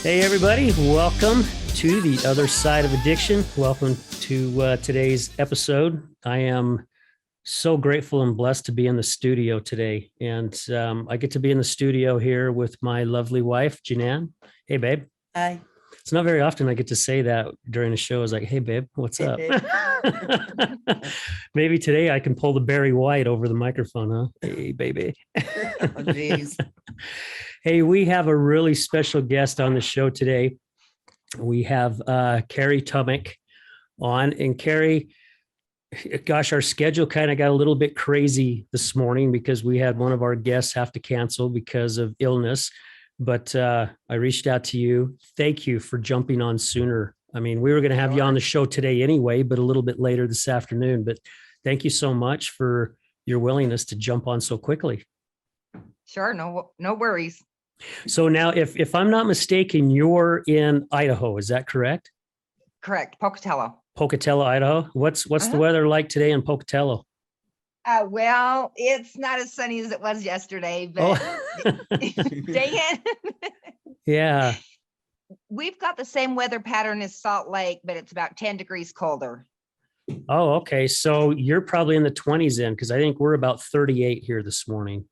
Hey, everybody. Welcome to the other side of addiction. Welcome to today's episode. I am so grateful and blessed to be in the studio today. And I get to be in the studio here with my lovely wife, Janan. Hey, babe. Hi. It's not very often I get to say that during the show. It's like, hey, babe, what's up? Maybe today I can pull the Barry White over the microphone, huh? Hey, baby. Oh, geez. Hey, we have a really special guest on the show today. We have Carey Tomach on. And Carey, gosh, our schedule kind of got a little bit crazy this morning because we had one of our guests have to cancel because of illness. But I reached out to you. Thank you for jumping on sooner. I mean, we were going to have you on the show today anyway, but a little bit later this afternoon. But thank you so much for your willingness to jump on so quickly. Sure. No worries. So now, if I'm not mistaken, you're in Idaho. Is that correct? Correct. Pocatello. Pocatello, Idaho. What's the weather like today in Pocatello? Well, it's not as sunny as it was yesterday, but dang it. Yeah. We've got the same weather pattern as Salt Lake, but it's about 10 degrees colder. Oh, okay. So you're probably in the 20s then, because I think we're about 38 here this morning.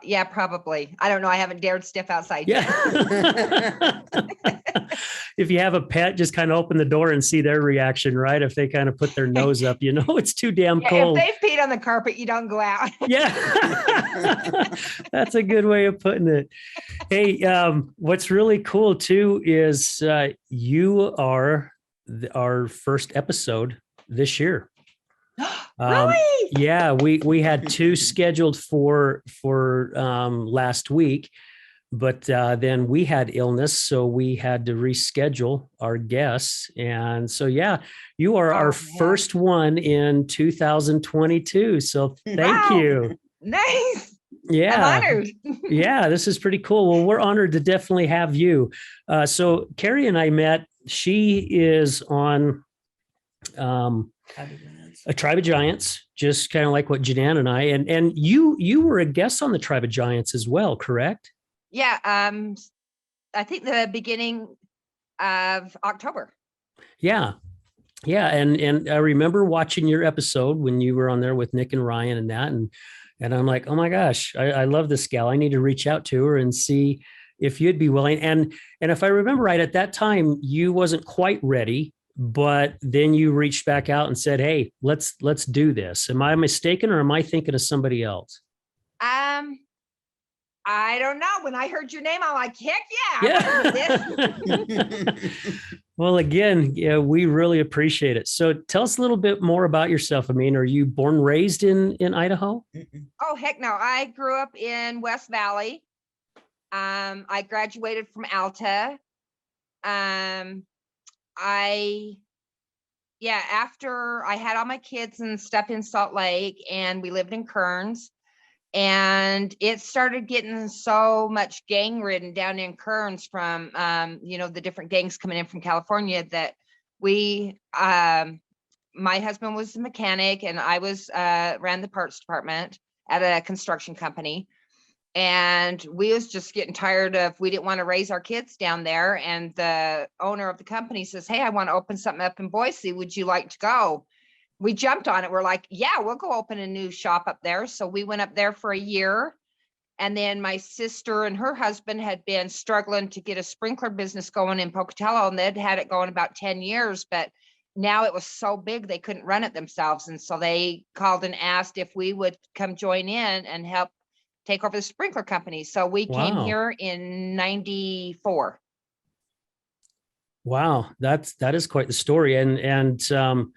Yeah, probably. I don't know. I haven't dared step outside yet. If you have a pet, just kind of open the door and see their reaction, right? If they kind of put their nose up, it's too damn cold. If they've peed on the carpet, you don't go out. Yeah. That's a good way of putting it. Hey, what's really cool too is you are our first episode this year. Really? Yeah, we had two scheduled for last week, but then we had illness, so we had to reschedule our guests. And so, yeah, you are our first one in 2022. So thank you. Nice. Yeah. I'm honored. Yeah, this is pretty cool. Well, we're honored to definitely have you. So Carey and I met. She is on a Tribe of Giants, just kind of like what Janan and I, and you were a guest on the Tribe of Giants as well, correct? Yeah. I think the beginning of October. Yeah. Yeah. And I remember watching your episode when you were on there with Nick and Ryan and that. And I'm like, oh my gosh, I love this gal. I need to reach out to her and see if you'd be willing. And if I remember right, at that time, you wasn't quite ready, but then you reached back out and said, hey, let's do this. Am I mistaken or am I thinking of somebody else? I don't know. When I heard your name, I'm like, heck yeah. Well, again, yeah, we really appreciate it. So tell us a little bit more about yourself. I mean, are you born and raised in Idaho? Oh, heck no. I grew up in West Valley. I graduated from Alta. After I had all my kids and stuff in Salt Lake, and we lived in Kearns, and it started getting so much gang ridden down in Kearns from, the different gangs coming in from California that my husband was a mechanic and I ran the parts department at a construction company. And we was just getting tired of, we didn't want to raise our kids down there. And the owner of the company says, hey, I want to open something up in Boise. Would you like to go? We jumped on it. We're like, yeah, we'll go open a new shop up there. So we went up there for a year. And then my sister and her husband had been struggling to get a sprinkler business going in Pocatello. And they'd had it going about 10 years, but now it was so big, they couldn't run it themselves. And so they called and asked if we would come join in and help take over the sprinkler company. So we came here in 94. Wow. That is quite the story. And so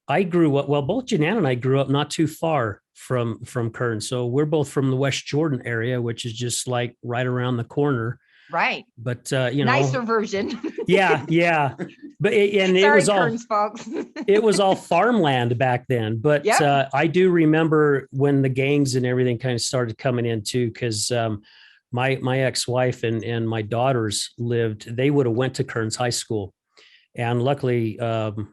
I grew up, well, both Janan and I grew up not too far from Kearns. So we're both from the West Jordan area, which is just like right around the corner. Right. But, nicer version. Yeah. But it was all, Kearns, folks. it was all farmland back then. But I do remember when the gangs and everything kind of started coming in too, because my ex-wife and my daughters they would have went to Kearns High School. And luckily,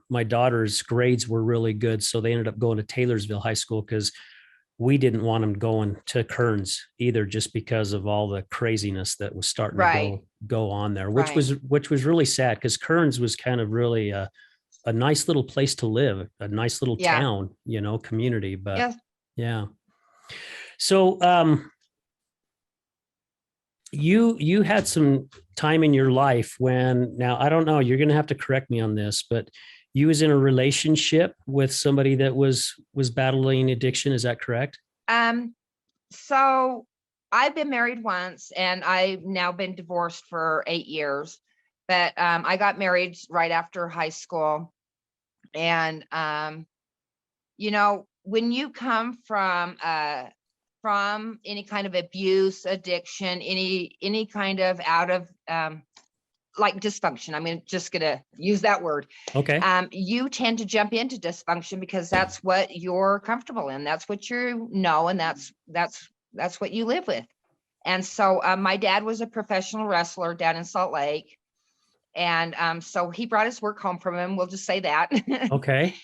my daughter's grades were really good. So they ended up going to Taylorsville High School because we didn't want him going to Kearns either, just because of all the craziness that was starting to Right. go on there, Right. which was really sad, because Kearns was kind of really a nice little place to live, a nice little Yeah. town, community. But Yes. yeah. So you had some time in your life when, now I don't know, you're going to have to correct me on this, but you was in a relationship with somebody that was battling addiction. Is that correct? So I've been married once and I've now been divorced for 8 years, but I got married right after high school. And when you come from any kind of abuse, addiction, any kind of out of like dysfunction, I'm just gonna use that word. Okay. You tend to jump into dysfunction because that's what you're comfortable in. That's what you know, and that's what you live with. And so my dad was a professional wrestler down in Salt Lake. And so he brought his work home from him. We'll just say that. Okay.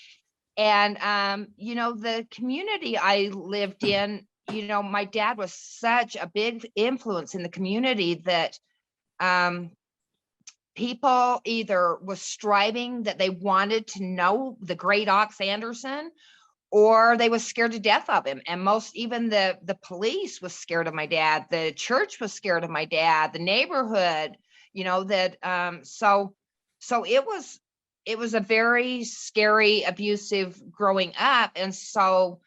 And the community I lived in, my dad was such a big influence in the community that people either was striving that they wanted to know the great Ox Anderson, or they was scared to death of him. And even the police was scared of my dad. The church was scared of my dad, the neighborhood, so it was a very scary, abusive growing up. And so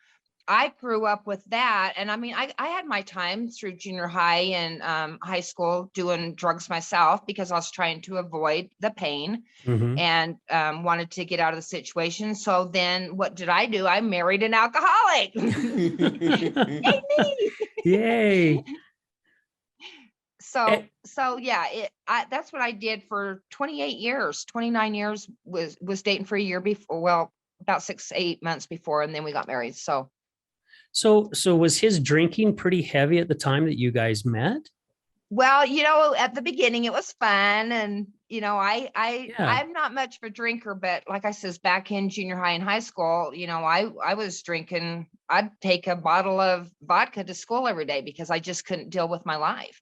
I grew up with that. And I had my time through junior high and high school doing drugs myself, because I was trying to avoid the pain and wanted to get out of the situation. So then what did I do? I married an alcoholic. Yay, me. Yay. So yeah, that's what I did for 28 years. 29 years was dating for a year before, well, about 6-8 months before, and then we got married. So was his drinking pretty heavy at the time that you guys met? well, at the beginning it was fun, and I'm not much of a drinker, but like I says, back in junior high and high school, I was drinking. I'd take a bottle of vodka to school every day because I just couldn't deal with my life.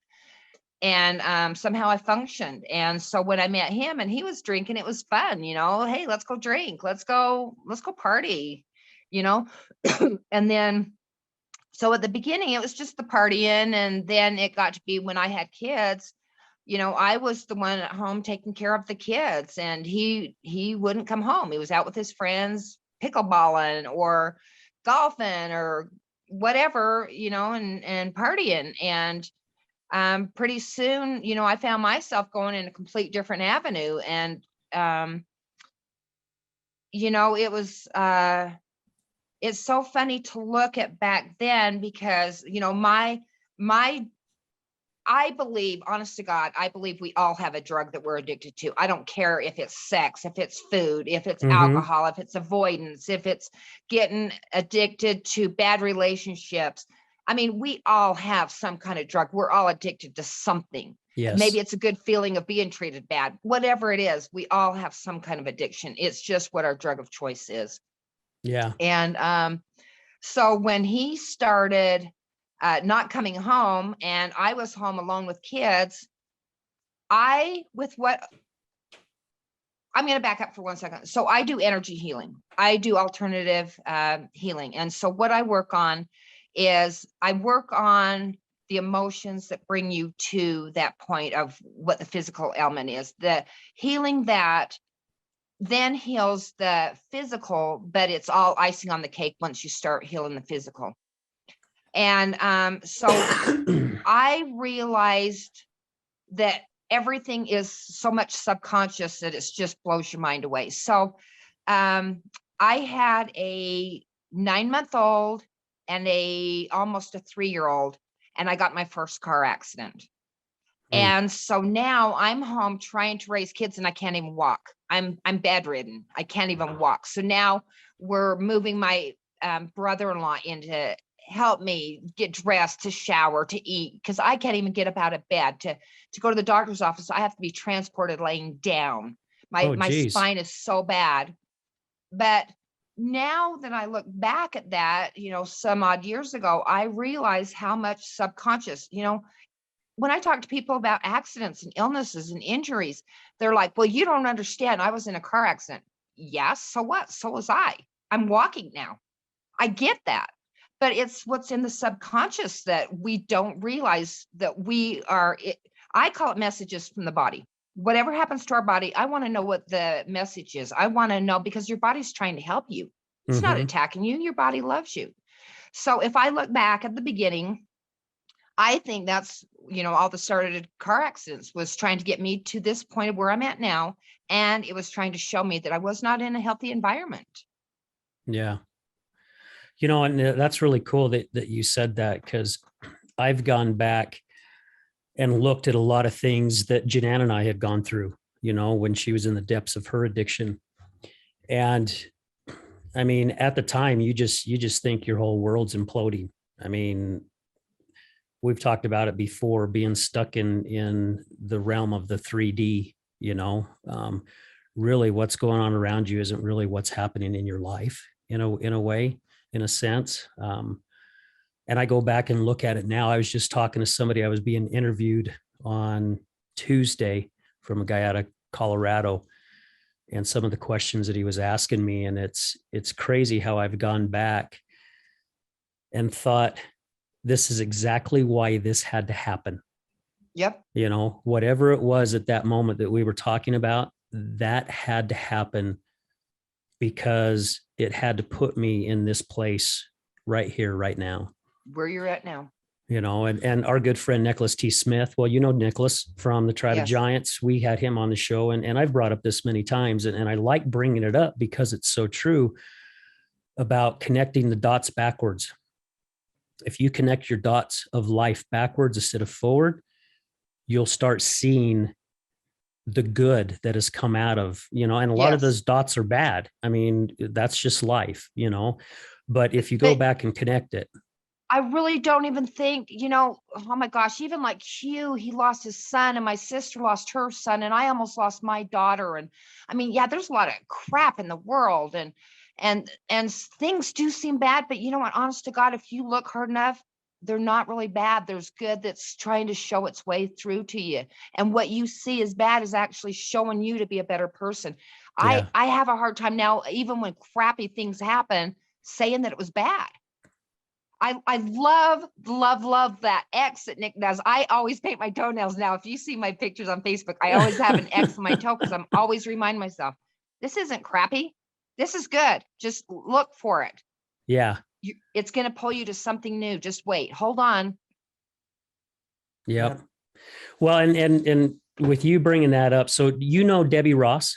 And somehow I functioned. And so when I met him and he was drinking, it was fun, hey, let's go drink, let's go party, and then so at the beginning it was just the partying, and then it got to be when I had kids, I was the one at home taking care of the kids, and he wouldn't come home. He was out with his friends pickleballing or golfing or whatever, and partying. And pretty soon, I found myself going in a complete different avenue. And it was it's so funny to look at back then, because I believe, honest to God, I believe we all have a drug that we're addicted to. I don't care if it's sex, if it's food, if it's alcohol, if it's avoidance, if it's getting addicted to bad relationships. We all have some kind of drug. We're all addicted to something. Yes. Maybe it's a good feeling of being treated bad. Whatever it is, we all have some kind of addiction. It's just what our drug of choice is. Yeah. And so when he started not coming home and I was home alone with kids, I'm going to back up for 1 second. So I do energy healing. I do alternative healing. And so what I work on is I work on the emotions that bring you to that point of what the physical ailment is. The healing that then heals the physical, but it's all icing on the cake once you start healing the physical. And so I realized that everything is so much subconscious that it just blows your mind away. So I had a 9-month-old and almost a 3-year-old, and I got my first car accident. And so now I'm home trying to raise kids and I can't even walk. I'm bedridden. I can't even walk. So now we're moving my brother-in-law in to help me get dressed, to shower, to eat, because I can't even get up out of bed to go to the doctor's office. I have to be transported laying down. My spine is so bad. But now that I look back at that, some odd years ago, I realize how much subconscious, when I talk to people about accidents and illnesses and injuries, they're like, well, you don't understand. I was in a car accident. Yes. So what? So was I. I'm walking now. I get that. But it's what's in the subconscious that we don't realize that I call it messages from the body. Whatever happens to our body, I want to know what the message is. I want to know because your body's trying to help you. It's not attacking you. Your body loves you. So if I look back at the beginning, I think that's, all the started car accidents was trying to get me to this point of where I'm at now. And it was trying to show me that I was not in a healthy environment. Yeah. And that's really cool that you said that, because I've gone back and looked at a lot of things that Janan and I had gone through, when she was in the depths of her addiction. And I mean, at the time, you just think your whole world's imploding. I mean, we've talked about it before, being stuck in the realm of the 3D, really what's going on around you isn't really what's happening in your life, in a way, in a sense. And I go back and look at it now. I was just talking to somebody, I was being interviewed on Tuesday from a guy out of Colorado, and some of the questions that he was asking me. And it's crazy how I've gone back and thought, this is exactly why this had to happen. Yep. Whatever it was at that moment that we were talking about, that had to happen because it had to put me in this place right here, right now. Where you're at now. And our good friend, Nicholas T. Smith, well, Nicholas from the Tribe of Yes. Giants, we had him on the show, and I've brought up this many times, and I like bringing it up because it's so true about connecting the dots backwards. If you connect your dots of life backwards instead of forward, you'll start seeing the good that has come out of, and a lot of Yes. those dots are bad. I mean, that's just life, but if you go back and connect it. I really don't even think, oh my gosh, even like Hugh, he lost his son, and my sister lost her son, and I almost lost my daughter. And I mean, yeah, there's a lot of crap in the world, and things do seem bad, but you know what, honest to God, if you look hard enough, they're not really bad. There's good that's trying to show its way through to you. And what you see as bad is actually showing you to be a better person. Yeah. I have a hard time now, even when crappy things happen, saying that it was bad. I love that X that Nick does. I always paint my toenails now. If you see my pictures on Facebook, I always have an X on my toe because I'm always remind myself, this isn't crappy. This is good. Just look for it. Yeah. It's going to pull you to something new. Just wait. Hold on. Yep. Well, and with you bringing that up, so Debbie Roth.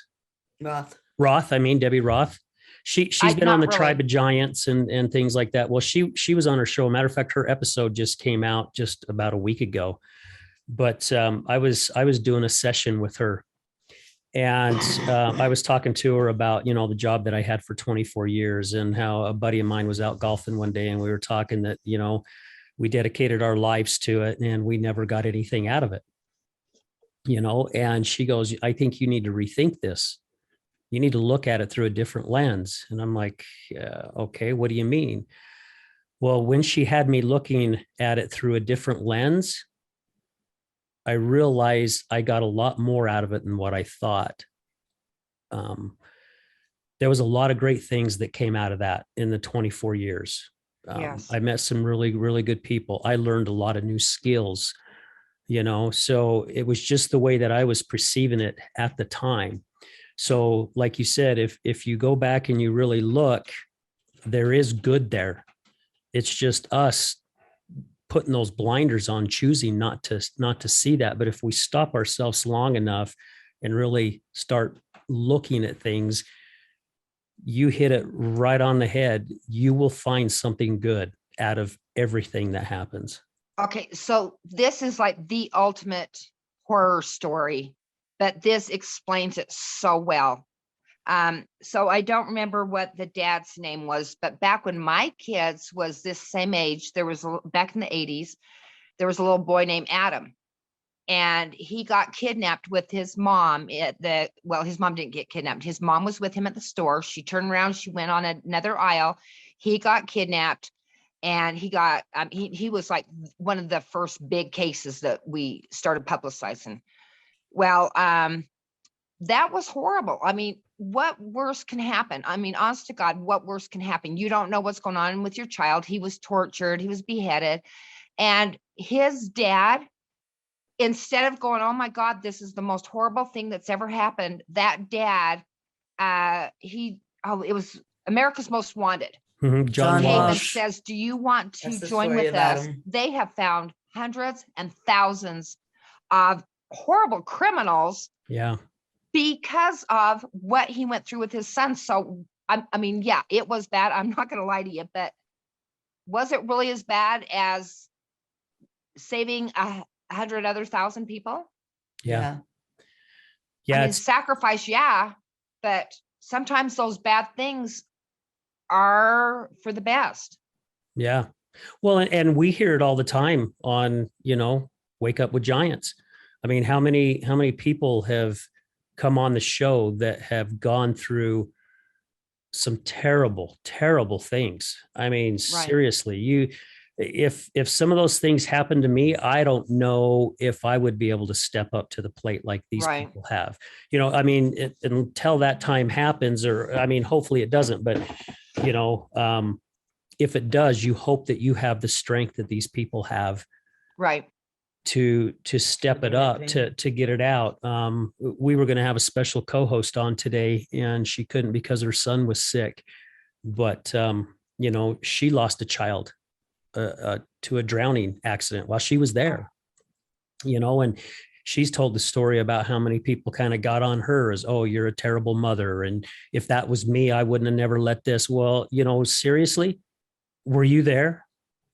Debbie Roth. She's been on the Tribe of Giants and things like that. Well, she was on her show. Matter of fact, her episode just came out just about a week ago. But I was doing a session with her, and I was talking to her about the job that I had for 24 years, and how a buddy of mine was out golfing one day, and we were talking that we dedicated our lives to it, and we never got anything out of it. And she goes, I think you need to rethink this. You need to look at it through a different lens. And I'm like, okay, what do you mean? Well, when she had me looking at it through a different lens, I realized I got a lot more out of it than what I thought. There was a lot of great things that came out of that in the 24 years. Yes. I met some really, really good people. I learned a lot of new skills, so it was just the way that I was perceiving it at the time. So like you said, if you go back and you really look, there is good there. It's just us putting those blinders on, choosing not to see that. But if we stop ourselves long enough and really start looking at things, you hit it right on the head. You will find something good out of everything that happens. Okay, so this is like the ultimate horror story, but this explains it so well. So I don't remember what the dad's name was, but back when my kids was this same age, back in the 80s, there was a little boy named Adam. and he got kidnapped with his mom his mom didn't get kidnapped. His mom was with him at the store. She turned around, she went on another aisle. He got kidnapped, and he was like one of the first big cases that we started publicizing. Well, that was horrible. I mean, what worse can happen? I mean, honest to God, what worse can happen? You don't know what's going on with your child. He was tortured, he was beheaded, and his dad, instead of going, oh my God, this is the most horrible thing that's ever happened, that dad, it was America's Most Wanted. John John Came and Walsh. says, do you want to That's the join story with about us? him. They have found hundreds and thousands of horrible criminals Yeah. because of what he went through with his son. So, I mean, yeah, it was bad. I'm not going to lie to you, but was it really as bad as saving 100 other thousand people? Yeah. I Yeah. mean, It's, sacrifice, yeah, but sometimes those bad things are for the best. yeah. Well, and we hear it all the time on, Wake Up with Giants. I mean, how many people have come on the show that have gone through some terrible, terrible things? I mean, seriously, if some of those things happen to me, I don't know if I would be able to step up to the plate like these people have. I mean, until that time happens, or I mean, hopefully it doesn't, but if it does, you hope that you have the strength that these people have Right. to step it up, to get it out. We were going to have a special co-host on today, and she couldn't because her son was sick. But she lost a child to a drowning accident while she was there. And she's told the story about how many people kind of got on her as, oh, you're a terrible mother, and if that was me, I wouldn't have never let this. Well, seriously, were you there?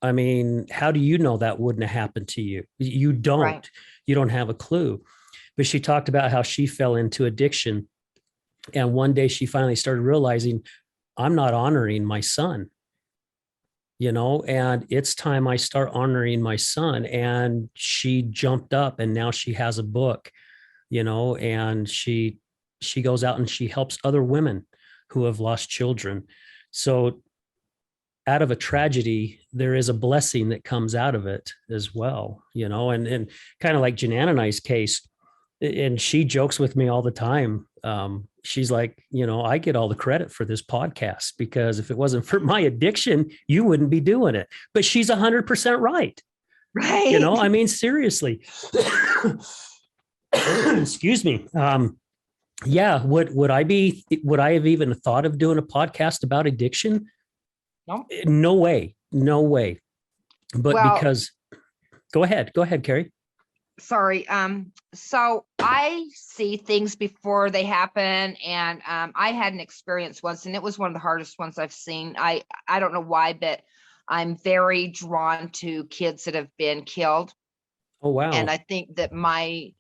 I mean, how do you know that wouldn't have happened to you? You don't. Right. You don't have a clue. But she talked about how she fell into addiction. And one day she finally started realizing, I'm not honoring my son, and it's time I start honoring my son. And she jumped up, and now she has a book, and she goes out and she helps other women who have lost children. So out of a tragedy, there is a blessing that comes out of it as well, and kind of like Janan and I's case. And she jokes with me all the time. She's like, I get all the credit for this podcast, because if it wasn't for my addiction, you wouldn't be doing it. But she's 100% right. Right. I mean, seriously. Excuse me. Yeah. Would I have even thought of doing a podcast about addiction? No. No way. No way. But because go ahead, Carey. Sorry. So I see things before they happen. And I had an experience once, and it was one of the hardest ones I've seen. I don't know why, but I'm very drawn to kids that have been killed. Oh, wow. And I think that my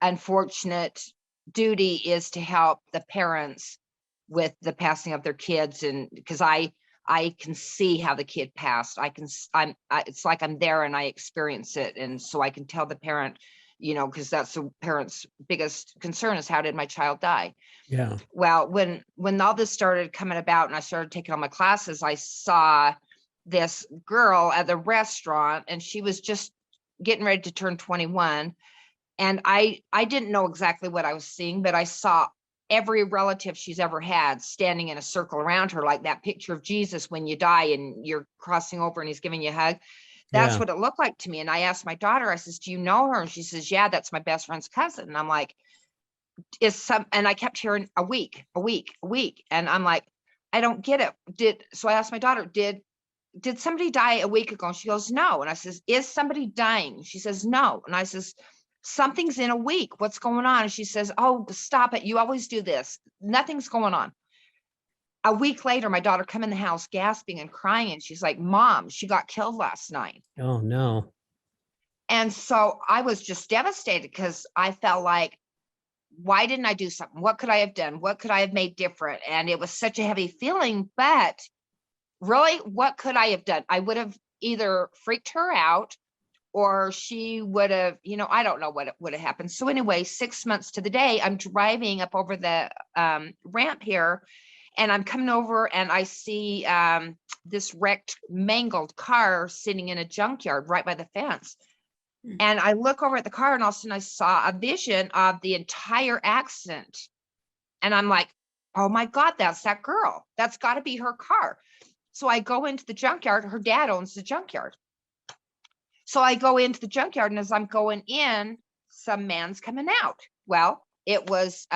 unfortunate duty is to help the parents with the passing of their kids. And because I can see how the kid passed. It's like I'm there and I experience it. And so I can tell the parent, because that's the parent's biggest concern is, how did my child die? Yeah. Well, when all this started coming about and I started taking all my classes, I saw this girl at the restaurant, and she was just getting ready to turn 21. And I didn't know exactly what I was seeing, but I saw every relative she's ever had standing in a circle around her, like that picture of Jesus when you die and you're crossing over and he's giving you a hug. That's what it looked like to me. And I asked my daughter, I says, do you know her? And she says, yeah, that's my best friend's cousin. And I'm like, and I kept hearing a week. And I'm like, I don't get it. So I asked my daughter, did somebody die a week ago? And she goes, no. And I says, is somebody dying? She says, no. And I says, something's in a week. What's going on? And she says, oh, stop it. You always do this. Nothing's going on. A week later, my daughter come in the house gasping and crying. And she's like, Mom, she got killed last night. Oh, no. And so I was just devastated, because I felt like, why didn't I do something? What could I have done? What could I have made different? And it was such a heavy feeling, but really, what could I have done? I would have either freaked her out, or she would have, I don't know what would have happened. So anyway, 6 months to the day, I'm driving up over the ramp here, and I'm coming over and I see this wrecked, mangled car sitting in a junkyard right by the fence. And I look over at the car, and all of a sudden I saw a vision of the entire accident. And I'm like, oh my God, that's that girl. That's got to be her car. So I go into the junkyard. Her dad owns the junkyard. So I go into the junkyard, and as I'm going in, some man's coming out. Well, it was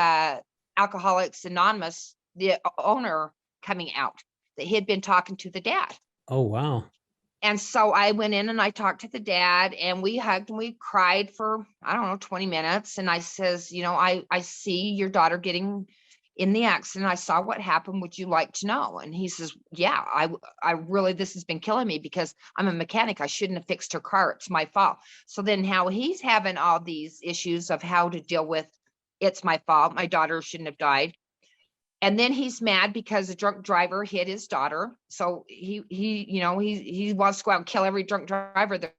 Alcoholics Anonymous, the owner, coming out, that he had been talking to the dad. Oh, wow. And so I went in and I talked to the dad, and we hugged and we cried for, I don't know, 20 minutes. And I says, I see your daughter getting in the accident. I saw what happened. Would you like to know? And he says, yeah, I really, this has been killing me because I'm a mechanic. I shouldn't have fixed her car. It's my fault. So then how he's having all these issues of how to deal with, it's my fault. My daughter shouldn't have died. And then he's mad because a drunk driver hit his daughter. So he wants to go out and kill every drunk driver there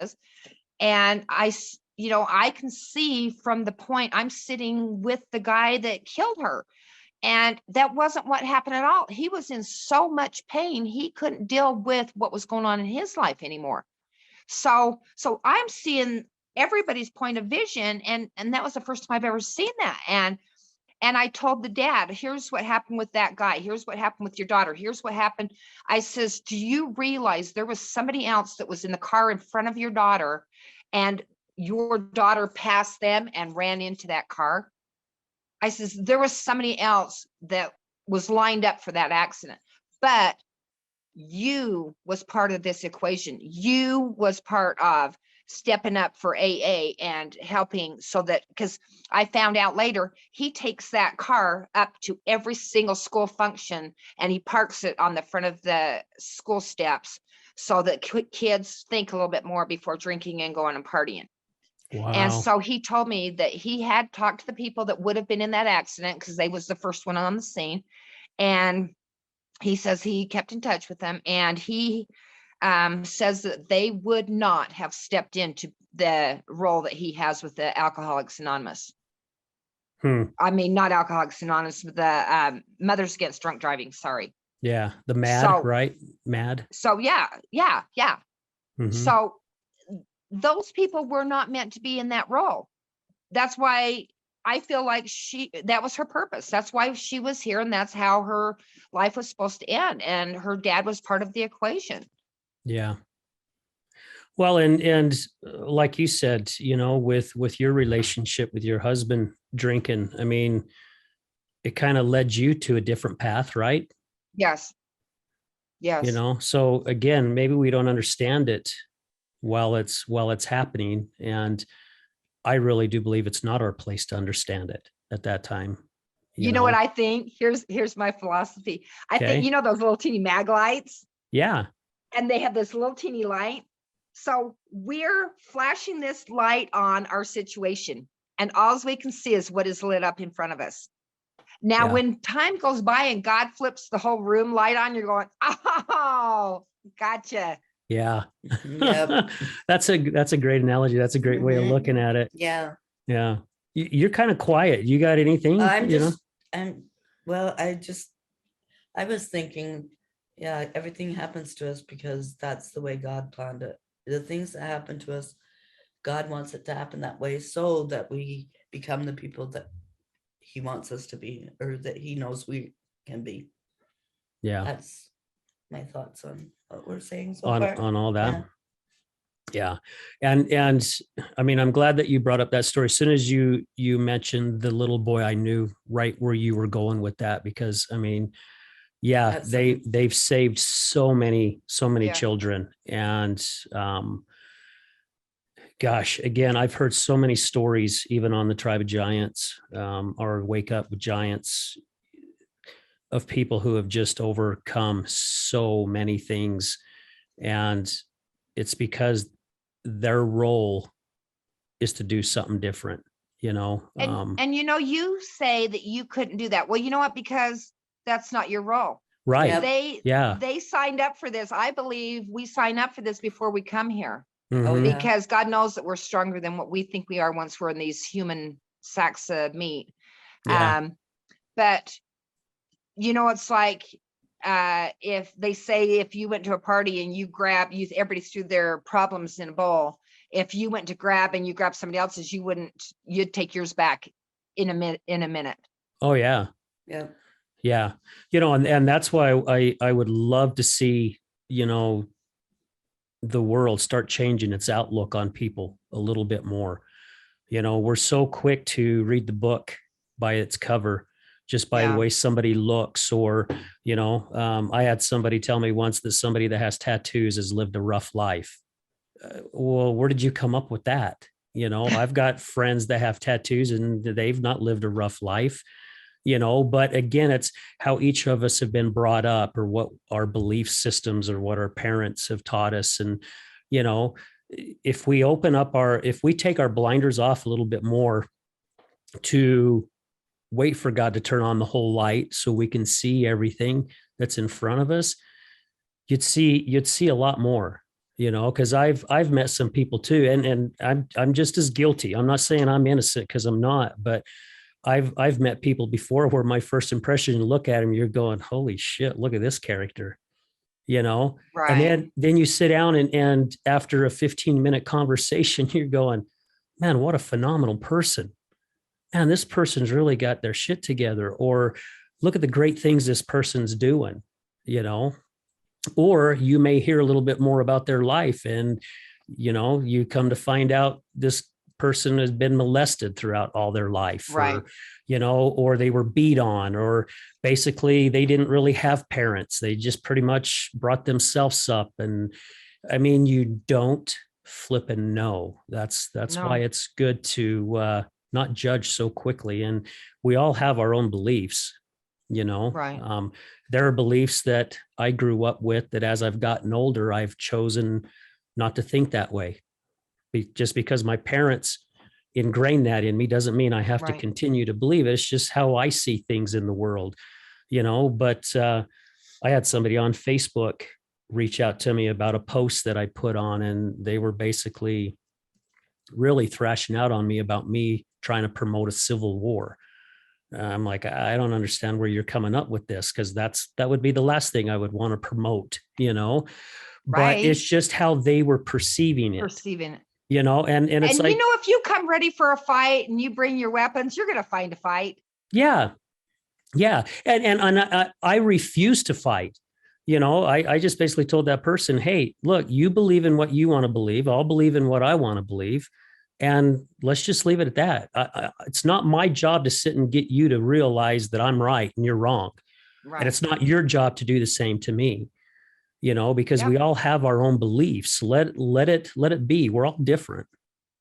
is. And I can see from the point I'm sitting with the guy that killed her. And that wasn't what happened at all. He was in so much pain, he couldn't deal with what was going on in his life anymore. So I'm seeing everybody's point of vision. And that was the first time I've ever seen that. And I told the dad, here's what happened with that guy. Here's what happened with your daughter. Here's what happened. I says, do you realize there was somebody else that was in the car in front of your daughter, and your daughter passed them and ran into that car? I says, there was somebody else that was lined up for that accident, but you was part of this equation. You was part of stepping up for AA and helping, so that, because I found out later, he takes that car up to every single school function, and he parks it on the front of the school steps so that kids think a little bit more before drinking and going and partying. Wow. And so he told me that he had talked to the people that would have been in that accident, because they was the first one on the scene. And he says he kept in touch with them, and he says that they would not have stepped into the role that he has with the Alcoholics Anonymous. I mean, not Alcoholics Anonymous, but the Mothers Against Drunk Driving. Sorry. Yeah. The MAD, right? MAD. So yeah. Mm-hmm. So those people were not meant to be in that role. That's why I feel like that was her purpose. That's why she was here, and that's how her life was supposed to end. And her dad was part of the equation. Yeah. Well, and like you said, with your relationship with your husband drinking, I mean, it kind of led you to a different path, right? Yes. So again, maybe we don't understand it while it's happening. And I really do believe it's not our place to understand it at that time. You know what I think? Here's my philosophy. I think, those little teeny mag lights? Yeah. And they have this little teeny light. So we're flashing this light on our situation, and all we can see is what is lit up in front of us. Now, when time goes by and God flips the whole room light on, you're going, oh, gotcha. Yeah. Yep. That's a great analogy. That's a great way of looking at it. Yeah. Yeah. You're kind of quiet. You got anything? I was thinking, yeah, everything happens to us because that's the way God planned it. The things that happen to us, God wants it to happen that way so that we become the people that he wants us to be, or that he knows we can be. Yeah. That's my thoughts on what we're saying so on far. On all that. Yeah. And I mean, I'm glad that you brought up that story. As soon as you mentioned the little boy, I knew right where you were going with that, because I mean, yeah, they've saved so many children. And gosh, again, I've heard so many stories, even on the Tribe of Giants, or Wake Up with Giants, of people who have just overcome so many things. And it's because their role is to do something different, And you say that you couldn't do that. Well, you know what? Because that's not your role. Right. They signed up for this. I believe we sign up for this before we come here. Mhm. yeah. because God knows that we're stronger than what we think we are once we're in these human sacks of meat. Yeah. But it's like, if they say, if you went to a party and everybody threw their problems in a bowl. If you went to grab and you grab somebody else's, you'd take yours back in a minute. Oh yeah. Yeah. Yeah. And that's why I would love to see, the world start changing its outlook on people a little bit more. We're so quick to read the book by its cover, just by the Yeah. way somebody looks, or, I had somebody tell me once that somebody that has tattoos has lived a rough life. Well, where did you come up with that? I've got friends that have tattoos and they've not lived a rough life. But again, it's how each of us have been brought up, or what our belief systems, or what our parents have taught us. And if we take our blinders off a little bit more to wait for God to turn on the whole light so we can see everything that's in front of us, you'd see a lot more. Because I've met some people too, and I'm just as guilty. I'm not saying I'm innocent, because I'm not, but I've met people before where my first impression, you look at him, you're going, holy shit, look at this character, and Right. then you sit down and after a 15-minute conversation, you're going, man, what a phenomenal person. Man, this person's really got their shit together. Or look at the great things this person's doing, or you may hear a little bit more about their life, and you come to find out this person has been molested throughout all their life, Right. or they were beat on, or basically they didn't really have parents. They just pretty much brought themselves up. And I mean, you don't flip and know. That's why No. it's good to not judge so quickly. And we all have our own beliefs, Right. there are beliefs that I grew up with that as I've gotten older, I've chosen not to think that way. Just because my parents ingrained that in me doesn't mean I have to Right. continue to believe it. It's just how I see things in the world, but I had somebody on Facebook reach out to me about a post that I put on, and they were basically really thrashing out on me about me trying to promote a civil war. I'm like, I don't understand where you're coming up with this, because that would be the last thing I would want to promote, but it's Right. just how they were perceiving it, Perceiving it. and it's And like, if you come ready for a fight and you bring your weapons, you're going to find a fight. yeah, yeah. And I refuse to fight. I just basically told that person, hey, look, you believe in what you want to believe. I'll believe in what I want to believe. And let's just leave it at that. It's not my job to sit and get you to realize that I'm right and you're wrong. Right. And it's not your job to do the same to me, because Yep. we all have our own beliefs. Let it be. We're all different.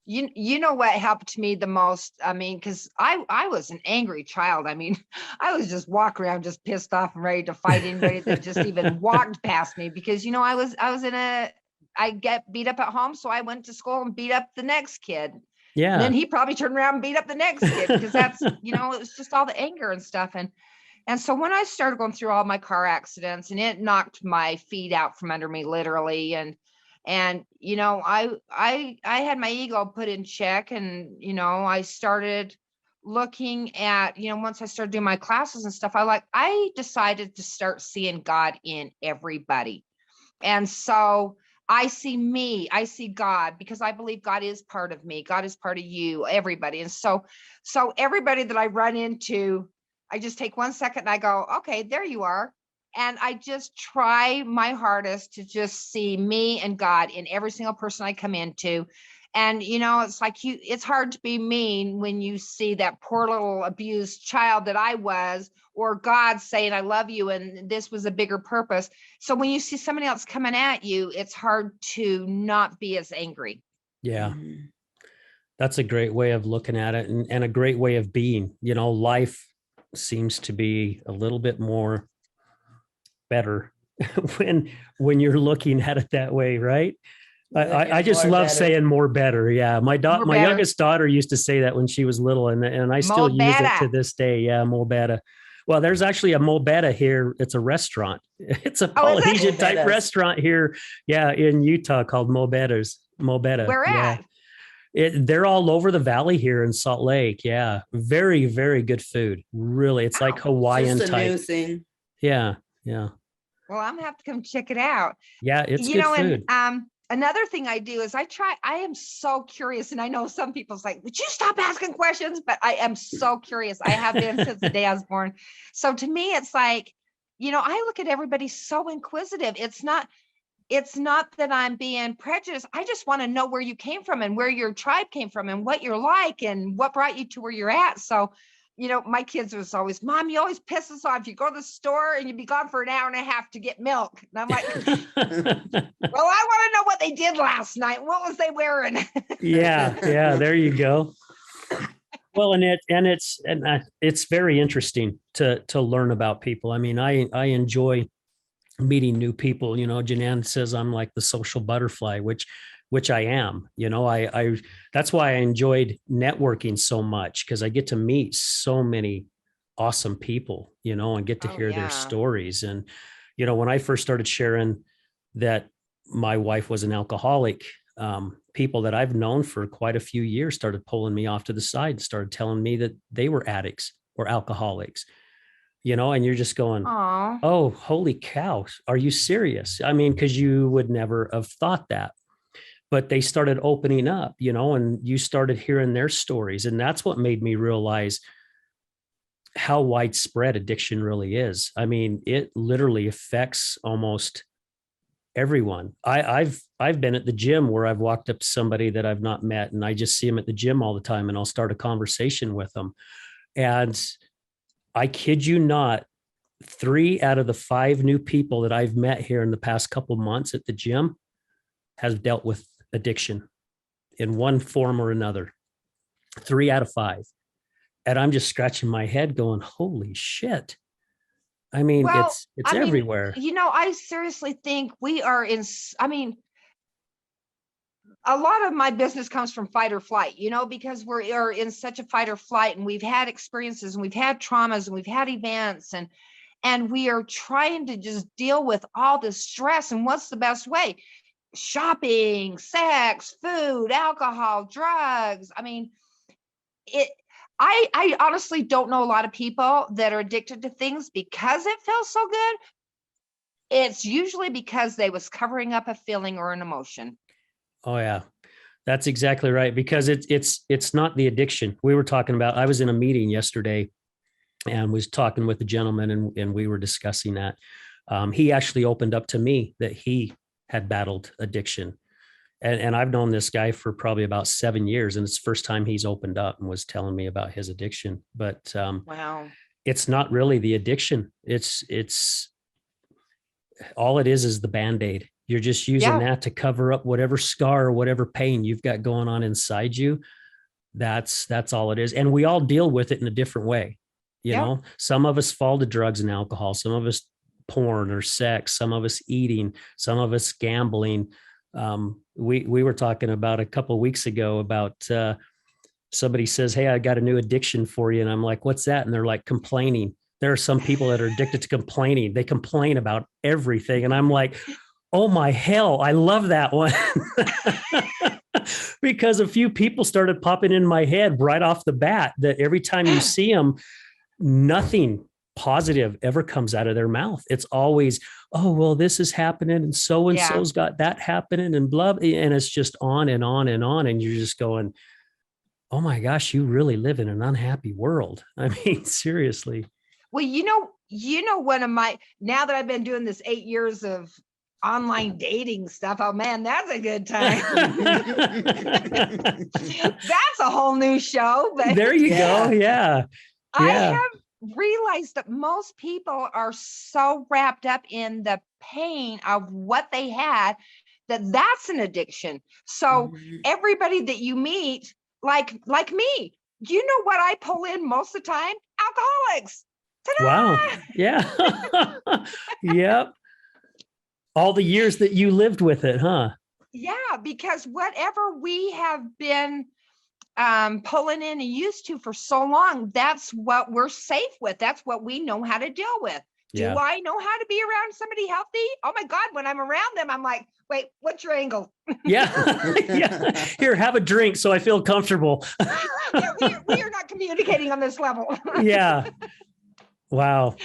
You know what happened to me the most? I mean, because I was an angry child. I mean, I was just walking around just pissed off and ready to fight anybody that just even walked past me, because I get beat up at home, so I went to school and beat up the next kid. And Yeah. then he probably turned around and beat up the next kid, because that's it was just all the anger and stuff. And so when I started going through all my car accidents, and it knocked my feet out from under me, literally, and I had my ego put in check, and I started looking at, once I started doing my classes and stuff, I decided to start seeing God in everybody. And so I see God, because I believe God is part of me. God is part of you, everybody. And so everybody that I run into, I just take 1 second and I go, okay, there you are. And I just try my hardest to just see me and God in every single person I come into. And, it's like it's hard to be mean when you see that poor little abused child that I was, or God saying, I love you, and this was a bigger purpose. So when you see somebody else coming at you, it's hard to not be as angry. Yeah. Mm-hmm. That's a great way of looking at it, and a great way of being. Life seems to be a little bit more better when you're looking at it that way, right? I just love saying more better. Yeah, my youngest daughter used to say that when she was little, and I still use it to this day. Yeah, more better. Well, there's actually a Mobetta here. It's a restaurant. It's a Polynesian type restaurant here. Yeah, in Utah called Mobetta's. Mobetta. Where Yeah. at? They're all over the valley here in Salt Lake. Yeah. Very, very good food. Really. It's like Wow. Hawaiian Just a type. new thing. Yeah. Yeah. Well, I'm gonna have to come check it out. Yeah. It's You good know, food. and another thing I do is I am so curious, and I know some people's like, would you stop asking questions? But I am so curious. I have been since the day I was born. So to me, it's like, you know, I look at everybody so inquisitive. It's not that I'm being prejudiced. I just want to know where you came from and where your tribe came from and what you're like and what brought you to where you're at. So, you know, my kids was always, Mom, you always piss us off. You go to the store and you be gone for an hour and a half to get milk. And I'm like, well, I want to know what they did last night. What was they wearing? Yeah. Yeah. There you go. Well, it's very interesting to learn about people. I mean, I enjoy meeting new people. You know, Janan says I'm like the social butterfly, which I am. You know, I that's why I enjoyed networking so much, because I get to meet so many awesome people, you know, and get to Oh, hear their yeah. stories. And, you know, when I first started sharing that my wife was an alcoholic, people that I've known for quite a few years started pulling me off to the side, started telling me that they were addicts or alcoholics, you know, and you're just going, Oh, oh, holy cow. Are you serious? I mean, because you would never have thought that. But they started opening up, you know, and you started hearing their stories. And that's what made me realize how widespread addiction really is. I mean, it literally affects almost everyone. I've been at the gym where I've walked up to somebody that I've not met, and I just see them at the gym all the time, and I'll start a conversation with them. And I kid you not, 3 out of the 5 new people that I've met here in the past couple months at the gym has dealt with addiction in one form or another. 3 out of 5. And I'm just scratching my head going, holy shit. I mean, well, it's I mean, everywhere. you know, I seriously think we are I mean, a lot of my business comes from fight or flight, you know, because we are in such a fight or flight, and we've had experiences and we've had traumas and we've had events, and we are trying to just deal with all this stress. And what's the best way? Shopping, sex, food, alcohol, drugs. I mean, it I honestly don't know a lot of people that are addicted to things because it feels so good. It's usually because they was covering up a feeling or an emotion. Oh yeah. That's exactly right. Because it's not the addiction. We were talking about, I was in a meeting yesterday and was talking with a gentleman, and we were discussing that. He actually opened up to me that he had battled addiction. And I've known this guy for probably about 7 years, and it's the first time he's opened up and was telling me about his addiction. But Wow. it's not really the addiction. It's all it is the Band-Aid. You're just using Yeah. that to cover up whatever scar or whatever pain you've got going on inside you. That's all it is. And we all deal with it in a different way. You Yeah. know, some of us fall to drugs and alcohol, some of us porn or sex, some of us eating, some of us gambling. We were talking about a couple of weeks ago about somebody says, hey, I got a new addiction for you. And I'm like, what's that? And they're like, complaining. There are some people that are addicted to complaining. They complain about everything. And I'm like, oh my hell, I love that one. Because a few people started popping in my head right off the bat that every time you see them, nothing positive ever comes out of their mouth. It's always, oh, well, this is happening and Yeah. so's got that happening and blah. And it's just on and on and on. And you're just going, oh my gosh, you really live in an unhappy world. I mean, seriously. Well, one of my, now that I've been doing this 8 years of online dating stuff, oh man, that's a good time. That's a whole new show. But There you Yeah. go. Yeah. I Yeah. have realized that most people are so wrapped up in the pain of what they had that that's an addiction. So Mhm. everybody that you meet, like me, you know what I pull in most of the time? Alcoholics. Ta-da! Wow. Yeah. Yep. All the years that you lived with it, huh? Yeah, because whatever we have been pulling in and used to for so long, that's what we're safe with. That's what we know how to deal with. Yeah. Do I know how to be around somebody healthy? Oh my God, when I'm around them, I'm like, wait, what's your angle? Yeah. Yeah. Here, have a drink so I feel comfortable. Yeah, we are not communicating on this level. Yeah. Wow.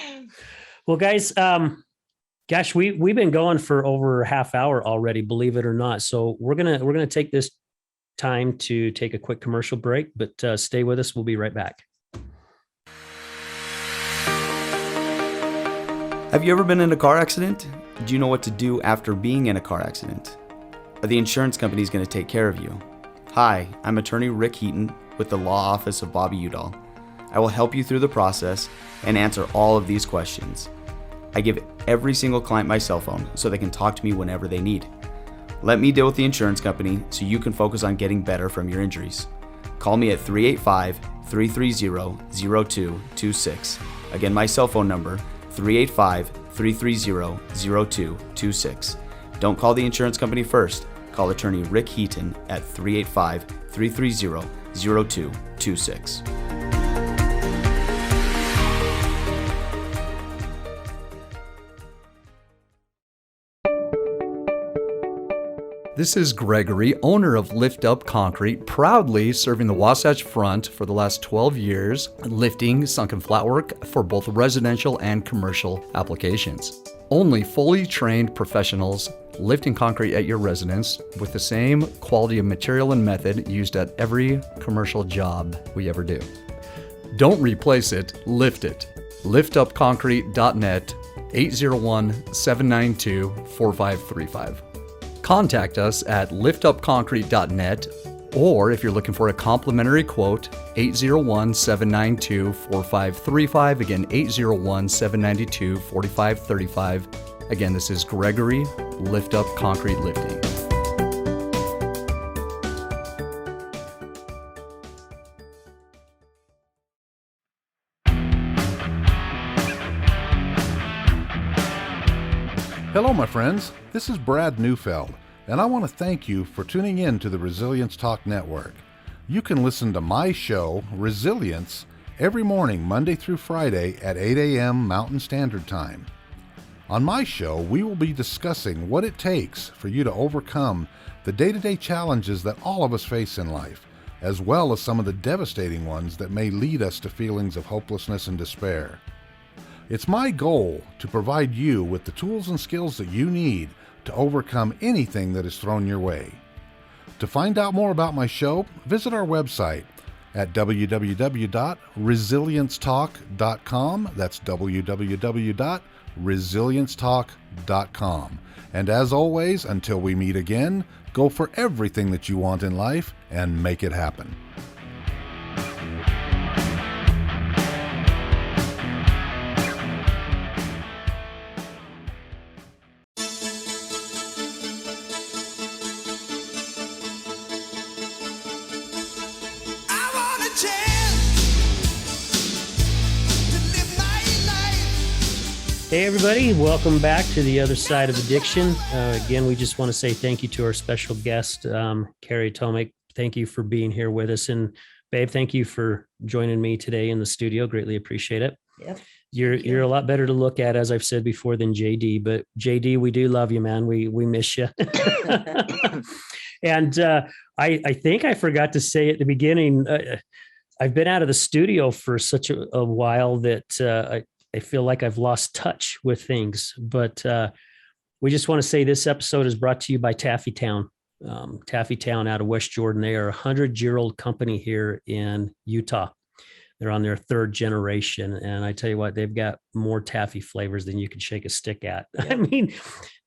Well, guys, gosh, we've been going for over a half hour already, believe it or not. So we're gonna take this time to take a quick commercial break, but stay with us. We'll be right back. Have you ever been in a car accident? Do you know what to do after being in a car accident? Are the insurance companies going to take care of you? Hi, I'm attorney Rick Heaton with the Law Office of Bobby Udall. I will help you through the process and answer all of these questions. I give every single client my cell phone so they can talk to me whenever they need. Let me deal with the insurance company so you can focus on getting better from your injuries. Call me at 385-330-0226. Again, my cell phone number, 385-330-0226. Don't call the insurance company first. Call attorney Rick Heaton at 385-330-0226. This is Gregory, owner of Lift Up Concrete, proudly serving the Wasatch Front for the last 12 years, lifting sunk and flat work for both residential and commercial applications. Only fully trained professionals lifting concrete at your residence with the same quality of material and method used at every commercial job we ever do. Don't replace it, lift it. liftupconcrete.net, 801-792-4535. Contact us at liftupconcrete.net, or if you're looking for a complimentary quote, 801-792-4535. Again, 801-792-4535. Again, this is Gregory, Lift Up Concrete Lifting. Hello, my friends. This is Brad Neufeld, and I want to thank you for tuning in to the Resilience Talk Network. You can listen to my show, Resilience, every morning, Monday through Friday at 8 a.m. Mountain Standard Time. On my show, we will be discussing what it takes for you to overcome the day-to-day challenges that all of us face in life, as well as some of the devastating ones that may lead us to feelings of hopelessness and despair. It's my goal to provide you with the tools and skills that you need to overcome anything that is thrown your way. To find out more about my show, visit our website at www.resiliencetalk.com. That's www.resiliencetalk.com. And as always, until we meet again, go for everything that you want in life and make it happen. Hey, everybody. Welcome back to The Other Side of Addiction. Again, we just want to say thank you to our special guest, Carey Tomach. Thank you for being here with us. And babe, thank you for joining me today in the studio. Greatly appreciate it. Yep. You're a lot better to look at, as I've said before, than JD. But JD, we do love you, man. We miss you. And I think I forgot to say at the beginning, I've been out of the studio for such a while that I feel like I've lost touch with things, but we just want to say this episode is brought to you by Taffytown. Taffytown out of West Jordan. They are a 100-year-old company here in Utah. They're on their third generation. And I tell you what, they've got more taffy flavors than you can shake a stick at. Yeah. I mean,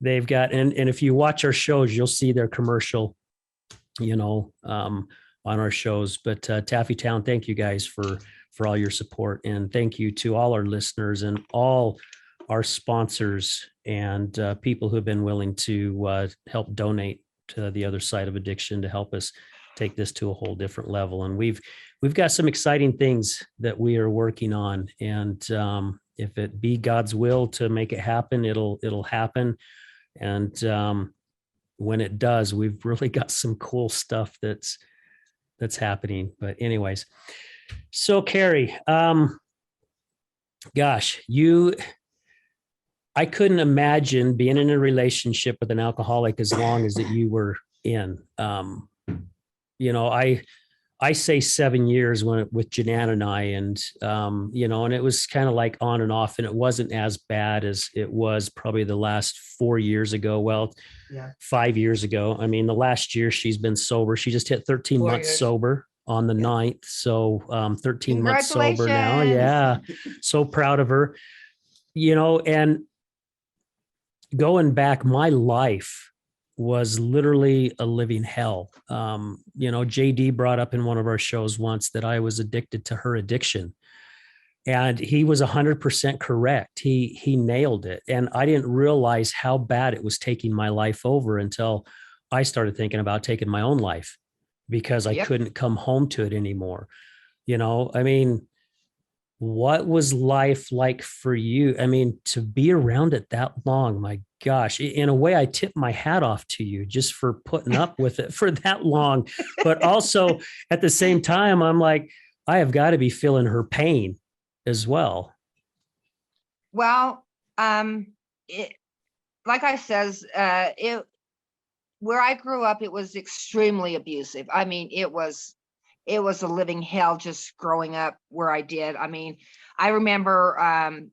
they've got, and if you watch our shows, you'll see their commercial, on our shows. But Taffytown, thank you guys for all your support. And thank you to all our listeners and all our sponsors and people who have been willing to help donate to The Other Side of Addiction to help us take this to a whole different level. And we've got some exciting things that we are working on. And if it be God's will to make it happen, it'll happen. And when it does, we've really got some cool stuff that's happening. But anyways, so Carey, gosh, you I couldn't imagine being in a relationship with an alcoholic as long as that you were in. You know, I say 7 years with Janan and I, and you know, and it was kind of like on and off, and it wasn't as bad as it was probably the last 4 years ago. Well, Yeah. 5 years ago. I mean, the last year she's been sober. She just hit 13 4 months years. sober on the Yeah. 9th. So 13 months sober now. Congratulations. Yeah. So proud of her. You know, and going back, my life was literally a living hell. You know, JD brought up in one of our shows once that I was addicted to her addiction. And he was 100% correct. He nailed it. And I didn't realize how bad it was taking my life over until I started thinking about taking my own life because I Yep. couldn't come home to it anymore. You know, I mean, what was life like for you? I mean, to be around it that long, my gosh, in a way, I tip my hat off to you just for putting up with it for that long. But also at the same time, I'm like, I have got to be feeling her pain as well. Well, it, like I says, where I grew up, it was extremely abusive. I mean, it was a living hell just growing up where I did. I mean, I remember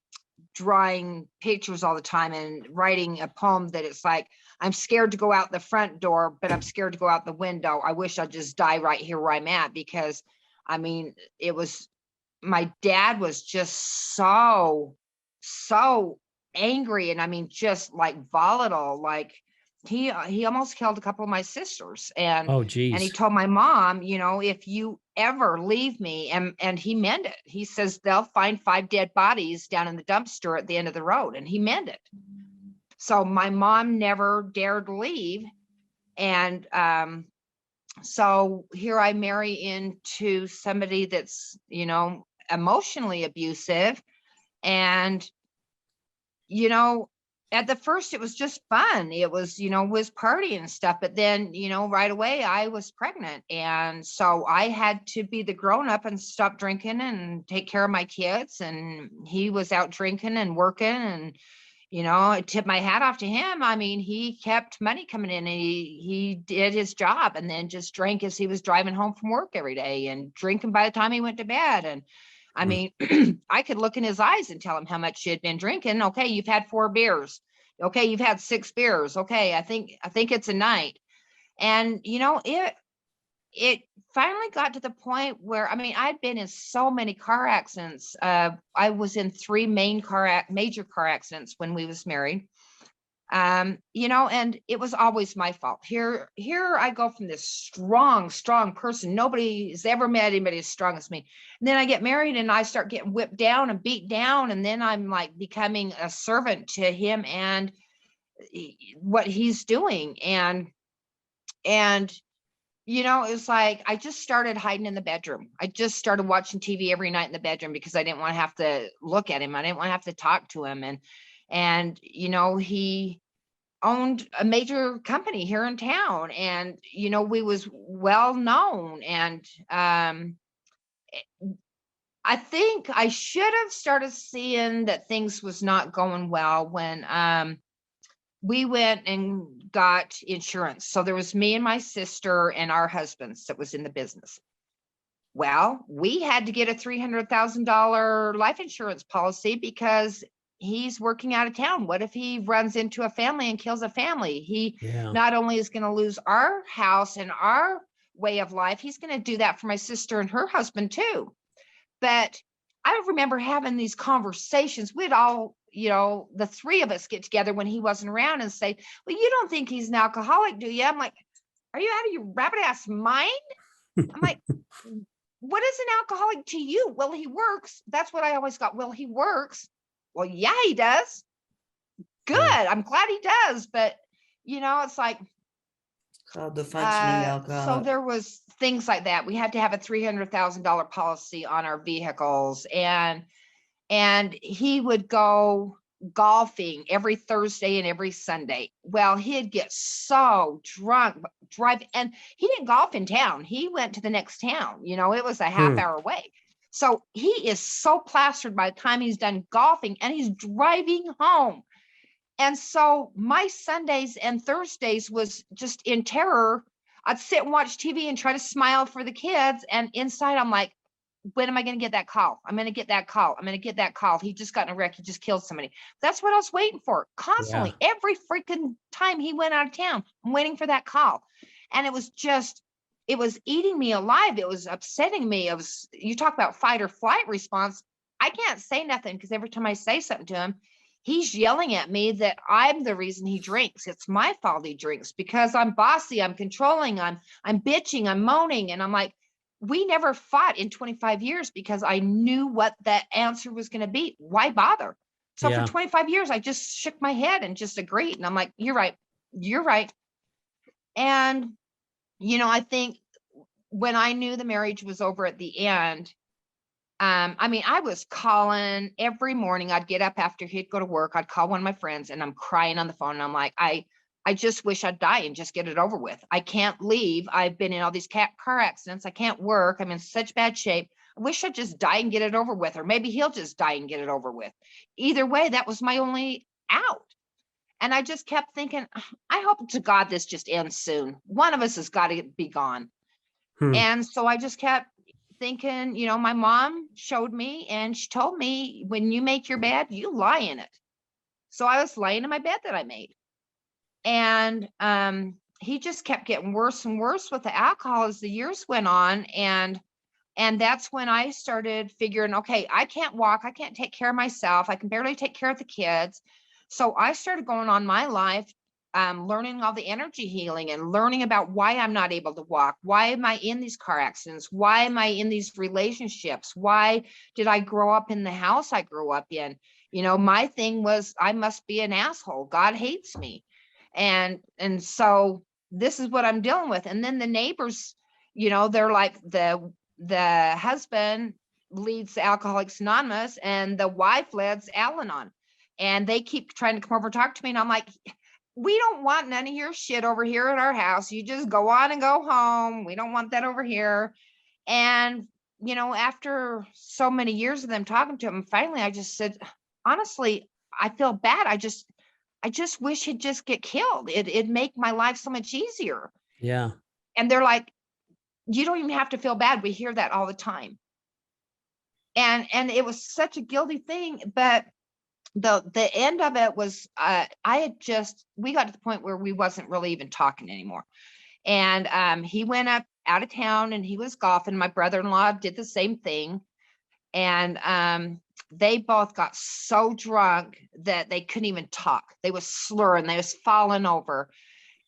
drawing pictures all the time and writing a poem that it's like, I'm scared to go out the front door, but I'm scared to go out the window. I wish I'd just die right here where I'm at, because I mean, my dad was just so angry, and I mean, just like volatile. Like he almost killed a couple of my sisters, and Oh, he geez. told my mom, you know, if you ever leave me, and he meant it. He says they'll find 5 dead bodies down in the dumpster at the end of the road, and he meant it. So my mom never dared leave, and so here I marry into somebody that's, you know, emotionally abusive. And you know, at the first it was just fun. It was, you know, was partying and stuff, but then, you know, right away I was pregnant, and so I had to be the grown up and stop drinking and take care of my kids, and he was out drinking and working, and you know, I tip my hat off to him. I mean, he kept money coming in, and he did his job, and then just drank as he was driving home from work every day, and drinking by the time he went to bed. And I mean, I could look in his eyes and tell him how much he had been drinking. Okay, you've had 4 beers. Okay, you've had 6 beers. Okay, I think it's a night. And you know, it finally got to the point where, I mean, I'd been in so many car accidents. I was in 3 major car accidents when we was married. You know, and it was always my fault. Here I go from this strong person. Nobody's ever met anybody as strong as me. And then I get married and I start getting whipped down and beat down. And then I'm like becoming a servant to him and what he's doing. And you know, it's like I just started hiding in the bedroom. I just started watching TV every night in the bedroom because I didn't want to have to look at him. I didn't want to have to talk to him. And you know, he owned a major company here in town, and you know, we was well known. And I think I should have started seeing that things was not going well when we went and got insurance. So there was me and my sister and our husbands that was in the business. Well, we had to get a $300,000 life insurance policy because he's working out of town. What if he runs into a family and kills a family? He not only is going to lose our house and our way of life, he's going to do that for my sister and her husband too. But I remember having these conversations. We'd all, you know, the 3 of us get together when he wasn't around and say, well, you don't think he's an alcoholic, do you? I'm like, are you out of your rabbit ass mind? I'm like, what is an alcoholic to you? Well, he works. That's what I always got. Well, he works. Well, yeah, he does. Good. Yeah. I'm glad he does. But, you know, it's like, Called the functioning alcoholic. so there was things like that. We had to have a $300,000 policy on our vehicles, and he would go golfing every Thursday and every Sunday. Well, he'd get so drunk, and he didn't golf in town. He went to the next town. You know, it was a half hour away. So he is so plastered by the time he's done golfing, and he's driving home. And so my Sundays and Thursdays was just in terror. I'd sit and watch TV and try to smile for the kids. And inside I'm like, when am I going to get that call? I'm going to get that call. I'm going to get that call. He just got in a wreck. He just killed somebody. That's what I was waiting for constantly. Every freaking time he went out of town, I'm waiting for that call. And it was eating me alive. It was upsetting me. You talk about fight or flight response. I can't say nothing because every time I say something to him, he's yelling at me that I'm the reason he drinks. It's my fault he drinks because I'm bossy, I'm controlling, I'm bitching, I'm moaning. And I'm like, we never fought in 25 years because I knew what that answer was going to be. Why bother? So for 25 years, I just shook my head and just agreed. And I'm like, you're right. You're right. And, I think when I knew the marriage was over at the end, I was calling every morning. I'd get up after he'd go to work. I'd call one of my friends and I'm crying on the phone. And I'm like, I just wish I'd die and just get it over with. I can't leave. I've been in all these car accidents. I can't work. I'm in such bad shape. I wish I'd just die and get it over with. Or maybe he'll just die and get it over with. Either way, that was my only out. And I just kept thinking, I hope to God this just ends soon. One of us has got to be gone. And so I just kept thinking, my mom showed me and she told me, when you make your bed, you lie in it. So I was lying in my bed that I made. And he just kept getting worse and worse with the alcohol as the years went on. And that's when I started figuring, okay, I can't walk. I can't take care of myself. I can barely take care of the kids. So I started going on my life, learning all the energy healing and learning about why I'm not able to walk. Why am I in these car accidents? Why am I in these relationships? Why did I grow up in the house I grew up in? My thing was, I must be an asshole. God hates me. And so this is what I'm dealing with. And then the neighbors, they're like, the husband leads Alcoholics Anonymous and the wife leads Al-Anon. And they keep trying to come over and talk to me. And I'm like, we don't want none of your shit over here at our house. You just go on and go home. We don't want that over here. And, after so many years of them talking to him, finally, I just said, honestly, I feel bad. I just wish he'd just get killed. It'd make my life so much easier. Yeah. And they're like, you don't even have to feel bad. We hear that all the time. And it was such a guilty thing, but the end of it was, we got to the point where we wasn't really even talking anymore. And he went up out of town and he was golfing. My brother-in-law did the same thing. And they both got so drunk that they couldn't even talk. They was slurring, they was falling over.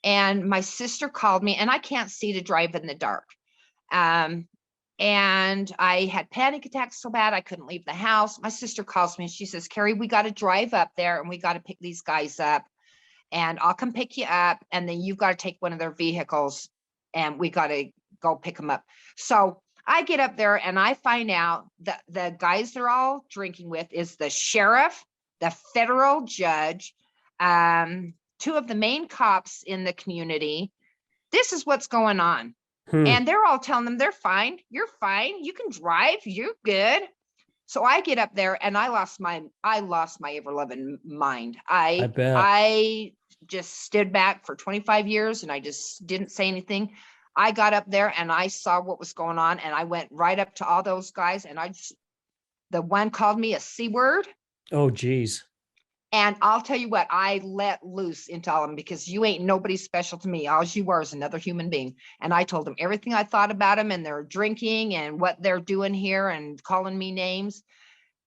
And my sister called me, and I can't see to drive in the dark. And I had panic attacks so bad I couldn't leave the house. My sister calls me and she says, Carey, we got to drive up there and we got to pick these guys up, and I'll come pick you up. And then you've got to take one of their vehicles and we got to go pick them up. So I get up there and I find out that the guys they're all drinking with is the sheriff, the federal judge, two of the main cops in the community. This is what's going on. And they're all telling them they're fine. You're fine. You can drive. You're good. So I get up there and I lost my ever loving mind. I bet. I just stood back for 25 years and I just didn't say anything. I got up there and I saw what was going on, and I went right up to all those guys, and the one called me a C word. Oh, geez. And I'll tell you what, I let loose into all of them, because you ain't nobody special to me. All you are is another human being. And I told them everything I thought about them and their drinking and what they're doing here and calling me names.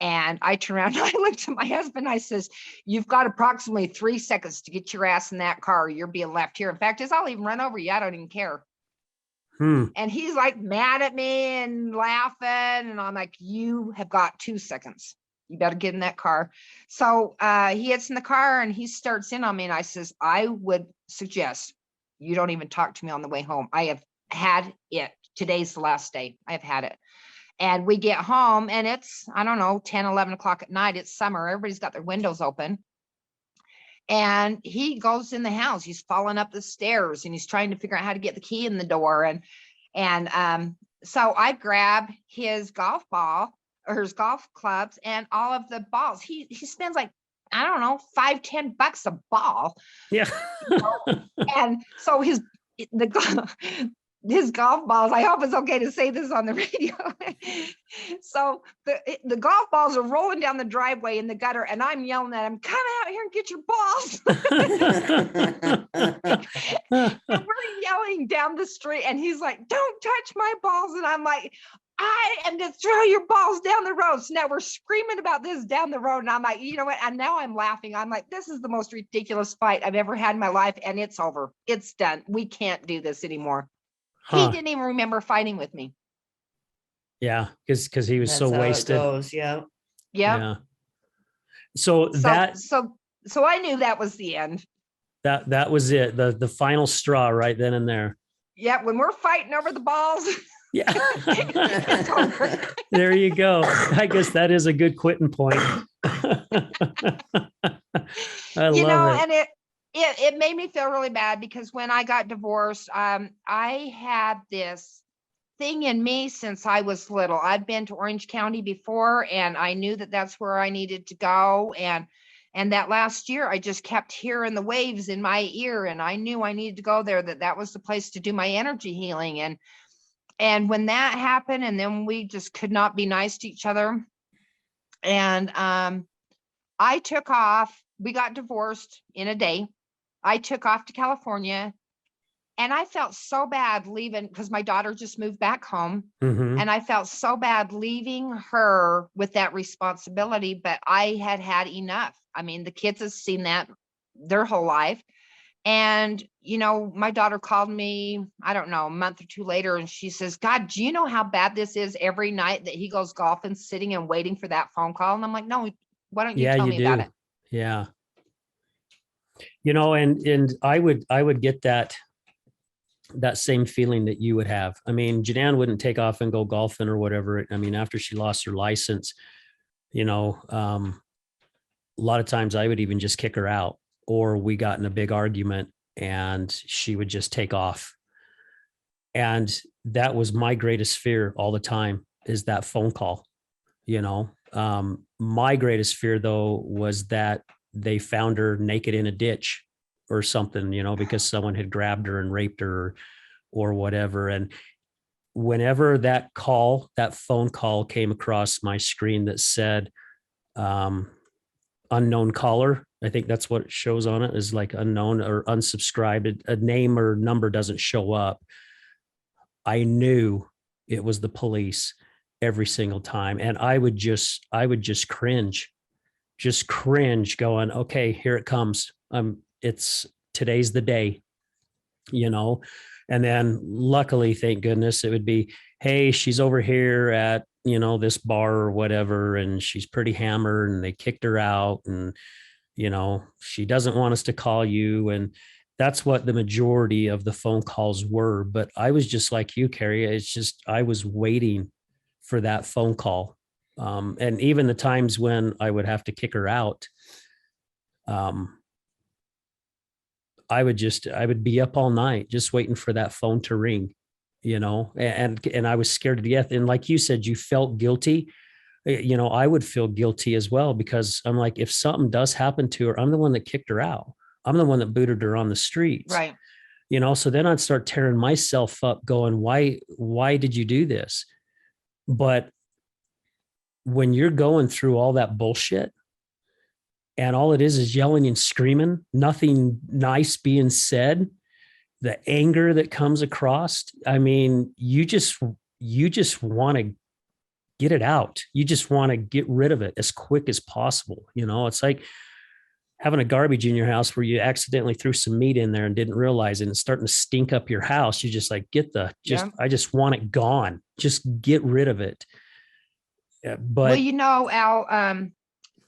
And I turned around and I looked at my husband. I says, you've got approximately 3 seconds to get your ass in that car. You're being left here. In fact, I'll even run over you. I don't even care. And he's like mad at me and laughing. And I'm like, you have got 2 seconds. You better get in that car. So he gets in the car and he starts in on me. And I says, I would suggest you don't even talk to me on the way home. I have had it. Today's the last day. I've had it. And we get home and it's, I don't know, 10, 11 o'clock at night. It's summer. Everybody's got their windows open. And he goes in the house. He's falling up the stairs and he's trying to figure out how to get the key in the door. And so I grab his golf ball or his golf clubs and all of the balls. He spends like I don't know, $5-10 a ball. Yeah. And so his golf balls, I hope it's okay to say this on the radio. So the golf balls are rolling down the driveway in the gutter, and I'm yelling at him, come out here and get your balls. And we're yelling down the street, and he's like, don't touch my balls. And I'm like, I am to throw your balls down the road. So now we're screaming about this down the road. And I'm like, you know what? And now I'm laughing. I'm like, this is the most ridiculous fight I've ever had in my life. And it's over. It's done. We can't do this anymore. He didn't even remember fighting with me. Yeah. Because he was That's so how it wasted. goes, yeah. Yeah. So I knew that was the end. that was it. The final straw right then and there. Yeah. When we're fighting over the balls. Yeah. It's over. There you go. I guess that is a good quitting point. I love it. And it made me feel really bad because when I got divorced, I had this thing in me since I was little. I'd been to Orange County before, and I knew that that's where I needed to go. And that last year, I just kept hearing the waves in my ear, and I knew I needed to go there, that was the place to do my energy healing. And when that happened, and then we just could not be nice to each other. And I took off. We got divorced in a day. I took off to California, and I felt so bad leaving because my daughter just moved back home. Mhm. And I felt so bad leaving her with that responsibility, but I had had enough. I mean, the kids have seen that their whole life. And, my daughter called me, I don't know, a month or two later, and she says, God, do you know how bad this is every night that he goes golfing, sitting and waiting for that phone call? And I'm like, no, why don't you Yeah, tell you me do. about it? Yeah. And I would get that same feeling that you would have. I mean, Janelle wouldn't take off and go golfing or whatever. I mean, after she lost her license, a lot of times I would even just kick her out, or we got in a big argument and she would just take off. And that was my greatest fear all the time, is that phone call. My greatest fear though was that they found her naked in a ditch or something, because someone had grabbed her and raped her or whatever. And whenever that phone call came across my screen that said unknown caller, I think that's what it shows on it, is like unknown or unsubscribed. A name or number doesn't show up. I knew it was the police every single time. And I would just cringe going, okay, here it comes. Today's the day, and then luckily, thank goodness, it would be, hey, she's over here at, this bar or whatever, and she's pretty hammered and they kicked her out, and, she doesn't want us to call you. And that's what the majority of the phone calls were. But I was just like you, Carey. It's just, I was waiting for that phone call. And even the times when I would have to kick her out, I would be up all night just waiting for that phone to ring, and I was scared to death. And like you said, you felt guilty. I would feel guilty as well, because I'm like, if something does happen to her, I'm the one that kicked her out. I'm the one that booted her on the streets. Right. So then I'd start tearing myself up going, why did you do this? But when you're going through all that bullshit, and all it is yelling and screaming, nothing nice being said, the anger that comes across, I mean, you just want to get it out. You just want to get rid of it as quick as possible. It's like having a garbage in your house where you accidentally threw some meat in there and didn't realize it, and it's starting to stink up your house. You just like, I just want it gone. Just get rid of it. But well, Al,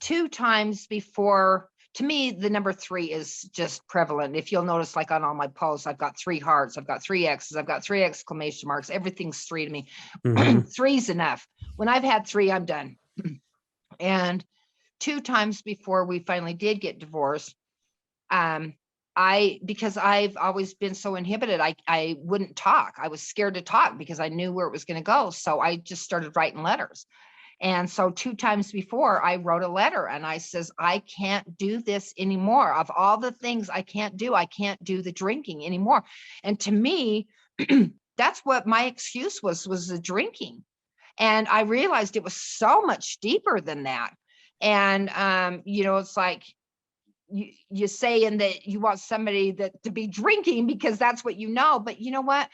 2 times before, to me, the number 3 is just prevalent. If you'll notice, like on all my posts, I've got 3 hearts, I've got 3 X's, I've got 3 exclamation marks. Everything's 3 to me. Mhm. 3's enough. When I've had 3, I'm done. And 2 times before we finally did get divorced, because I've always been so inhibited, I wouldn't talk. I was scared to talk because I knew where it was going to go. So I just started writing letters. And so 2 times before, I wrote a letter and I says, I can't do this anymore. Of all the things I can't do the drinking anymore. And to me, that's what my excuse was the drinking. And I realized it was so much deeper than that. And, it's like, you saying that you want somebody that to be drinking because that's what you know. But you know what?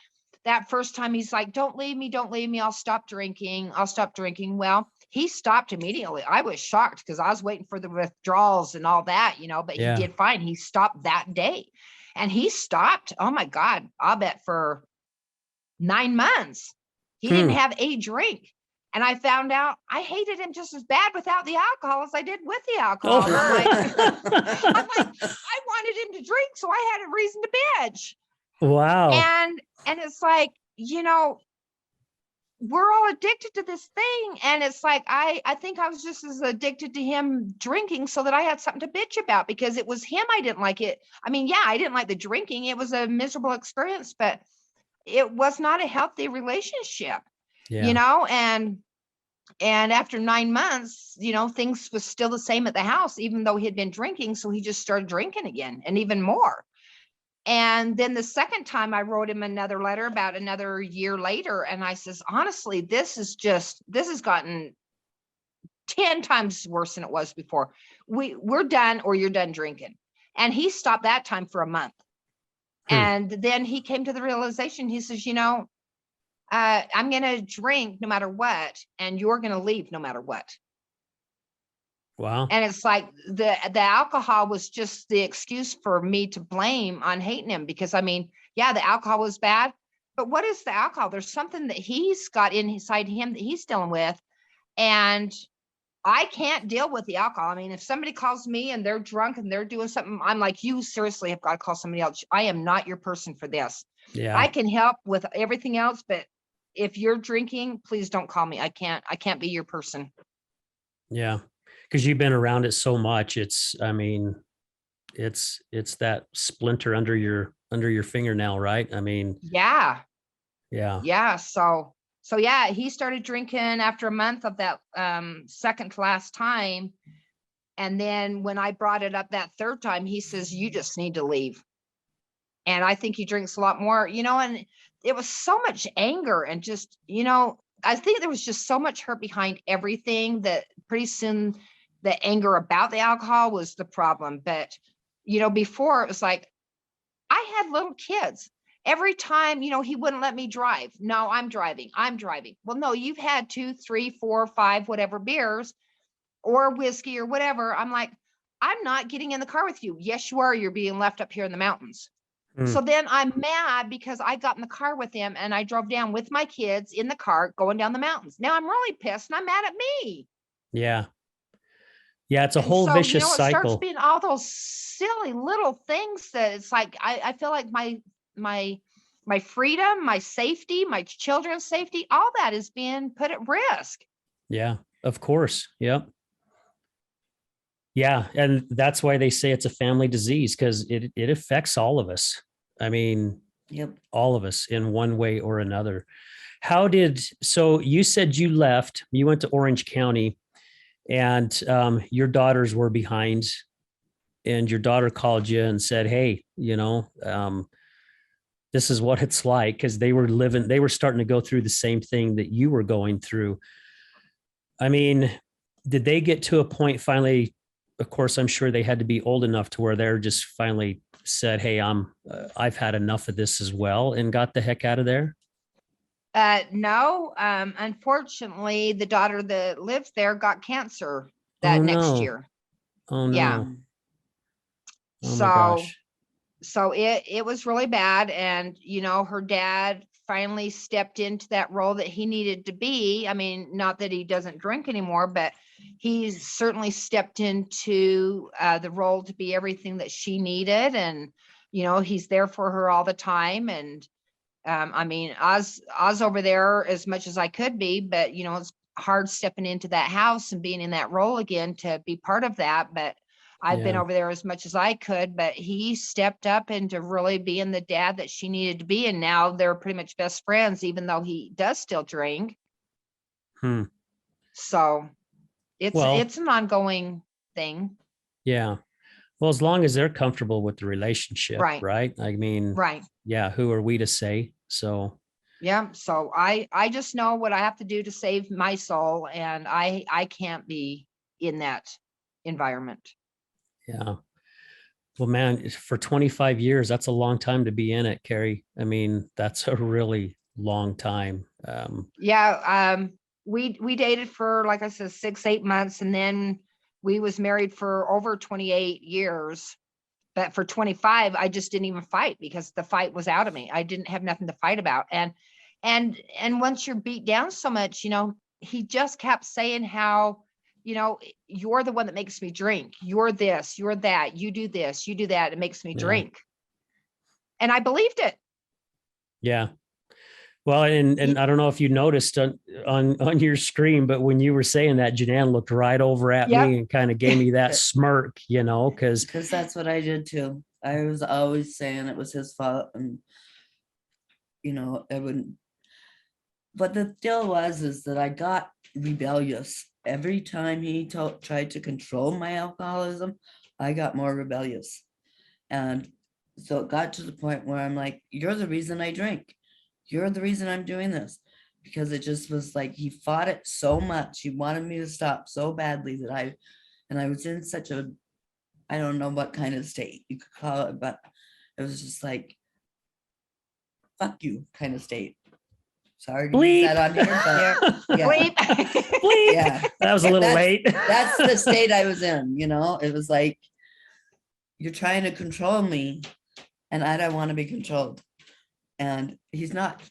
That first time he's like, don't leave me. I'll stop drinking. Well, he stopped immediately. I was shocked because I was waiting for the withdrawals and all that, but Yeah. he did fine. He stopped that day and he stopped. Oh my God. I'll bet for 9 months, he didn't have a drink. And I found out I hated him just as bad without the alcohol as I did with the alcohol. Oh. I'm like, I wanted him to drink, so I had a reason to bitch. Wow. And it's like, we're all addicted to this thing. And it's like, I think I was just as addicted to him drinking so that I had something to bitch about because it was him. I didn't like it. I mean, yeah, I didn't like the drinking. It was a miserable experience, but it was not a healthy relationship, and after 9 months, things was still the same at the house, even though he had been drinking. So he just started drinking again and even more. And then the second time I wrote him another letter about another year later. And I says, honestly, this has gotten 10 times worse than it was before. We're done or you're done drinking. And he stopped that time for a month. And then he came to the realization, he says, I'm going to drink no matter what, and you're going to leave no matter what. Wow. And it's like the alcohol was just the excuse for me to blame on hating him because, I mean, yeah, the alcohol was bad, but what is the alcohol? There's something that he's got inside him that he's dealing with. And I can't deal with the alcohol. I mean, if somebody calls me and they're drunk and they're doing something, I'm like, you seriously have got to call somebody else. I am not your person for this. Yeah. I can help with everything else, but if you're drinking, please don't call me. I can't be your person. Yeah. Because you've been around it so much. It's that splinter under your fingernail, right? I mean, yeah. So yeah, he started drinking after a month of that second to last time. And then when I brought it up that third time, he says, you just need to leave. And I think he drinks a lot more, and it was so much anger and just, I think there was just so much hurt behind everything that pretty soon the anger about the alcohol was the problem. But, before it was like, I had little kids. Every time, he wouldn't let me drive. No, I'm driving. Well, no, you've had 2, 3, 4, 5, whatever beers or whiskey or whatever. I'm like, I'm not getting in the car with you. Yes, you are. You're being left up here in the mountains. So then I'm mad because I got in the car with him and I drove down with my kids in the car going down the mountains. Now I'm really pissed and I'm mad at me. Yeah. Yeah. It's a whole vicious It cycle. starts being all those silly little things that it's like, I feel like my freedom, my safety, my children's safety, all that is being put at risk. Yeah, of course. Yep. Yeah. And that's why they say it's a family disease because it affects all of us. I mean, all of us in one way or another. So you said you went to Orange County and your daughters were behind and your daughter called you and said, hey, this is what it's like. Cause they were starting to go through the same thing that you were going through. I mean, did they get to a point finally? Of course, I'm sure they had to be old enough to where they're just finally said, hey, I've had enough of this as well and got the heck out of there. No, unfortunately, the daughter that lives there got cancer next year. Oh no. Yeah. Oh my gosh. So it was really bad. And, her dad finally stepped into that role that he needed to be. I mean, not that he doesn't drink anymore, but he's certainly stepped into the role to be everything that she needed. And, he's there for her all the time. And I mean, I was over there as much as I could be, but, it's hard stepping into that house and being in that role again to be part of that. But I've been over there as much as I could, but he stepped up into really being the dad that she needed to be. And now they're pretty much best friends, even though he does still drink. So Well- it's an ongoing thing. Yeah. Well, as long as they're comfortable with the relationship, Right. right? I mean, Right. yeah, who are we to say? So, Yeah. So I just know what I have to do to save my soul, and I can't be in that environment. yeah. Well, man, for 25 years, that's a long time to be in it, Carey. I mean, that's a really long time. Yeah. We dated for, like I said, 6-8 months, and then we was married for over 28 years. But for 25, I just didn't even fight because the fight was out of me. I didn't have nothing to fight about. And once you're beat down so much, he just kept saying how, you're the one that makes me drink. You're this, you're that, you do this, you do that. It makes me Yeah. drink. And I believed it. Yeah. Well, and I don't know if you noticed on your screen, but when you were saying that, Janelle looked right over at Yep. me and kind of gave me that smirk, because that's what I did too. I was always saying it was his fault, and I wouldn't. But the deal is that I got rebellious every time he tried to control my alcoholism. I got more rebellious, and so it got to the point where I'm like, "You're the reason I drink. You're the reason I'm doing this," because it just was like he fought it so much. He wanted me to stop so badly that I was in such a, I don't know what kind of state you could call it, but it was just like, fuck you kind of state. Sorry to use that on here, but yeah. Bleep. Bleep. Yeah, That was a little That's- late. that's the state I was in. It was like, you're trying to control me, and I don't want to be controlled. And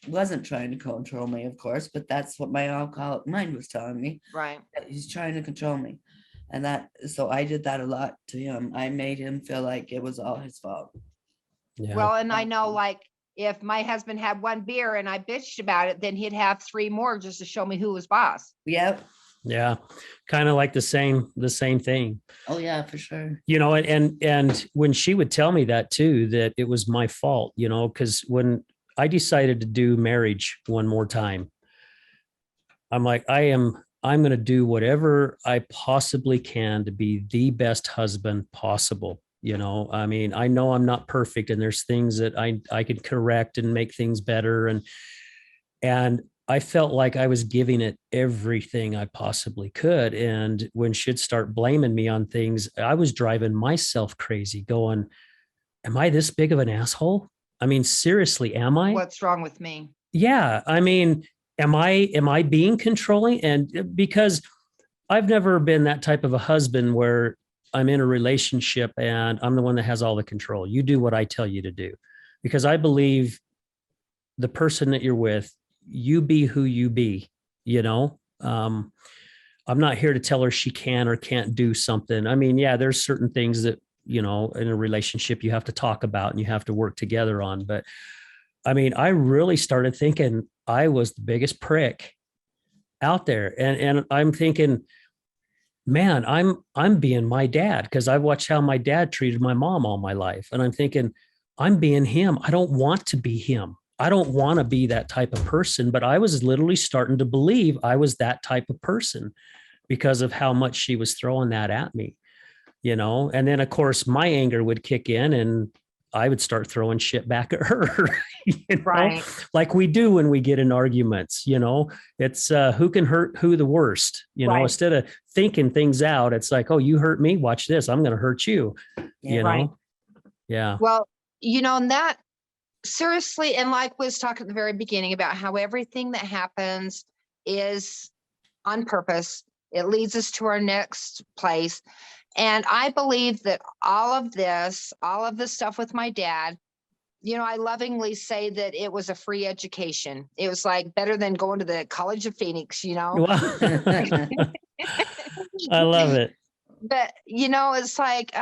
wasn't trying to control me, of course, but that's what my alcoholic mind was telling me. Right. That he's trying to control me. And so I did that a lot to him. I made him feel like it was all his fault. Yeah. Well, and I know, like, if my husband had one beer and I bitched about it, then he'd have 3 more just to show me who was boss. Yep. Yeah. Kind of like the same thing. Oh yeah, for sure. And when she would tell me that too, that it was my fault, because when I decided to do marriage one more time, I'm like, I'm going to do whatever I possibly can to be the best husband possible. I mean, I know I'm not perfect, and there's things that I could correct and make things better. And I felt like I was giving it everything I possibly could. And when she'd start blaming me on things, I was driving myself crazy, going, am I this big of an asshole? I mean, seriously, am I? What's wrong with me? Yeah. I mean, am I being controlling? And because I've never been that type of a husband where I'm in a relationship and I'm the one that has all the control. You do what I tell you to do, because I believe the person that you're with, you be who you be, I'm not here to tell her she can or can't do something. I mean, yeah, there's certain things that, in a relationship you have to talk about and you have to work together on. But I mean, I really started thinking I was the biggest prick out there. And I'm thinking, man, I'm being my dad, because I watched how my dad treated my mom all my life. And I'm thinking, I'm being him. I don't want to be him. I don't want to be that type of person. But I was literally starting to believe I was that type of person because of how much she was throwing that at me, and then of course my anger would kick in and I would start throwing shit back at her, Right. like we do when we get in arguments. It's who can hurt who the worst, Right. Instead of thinking things out, it's like, oh, you hurt me, watch this, I'm going to hurt you, Right. Yeah. Well, and that, seriously, and like we was talking at the very beginning about how everything that happens is on purpose. It leads us to our next place. And I believe that all of this stuff with my dad, I lovingly say that it was a free education. It was like better than going to the College of Phoenix, Wow. I love it. But, it's like,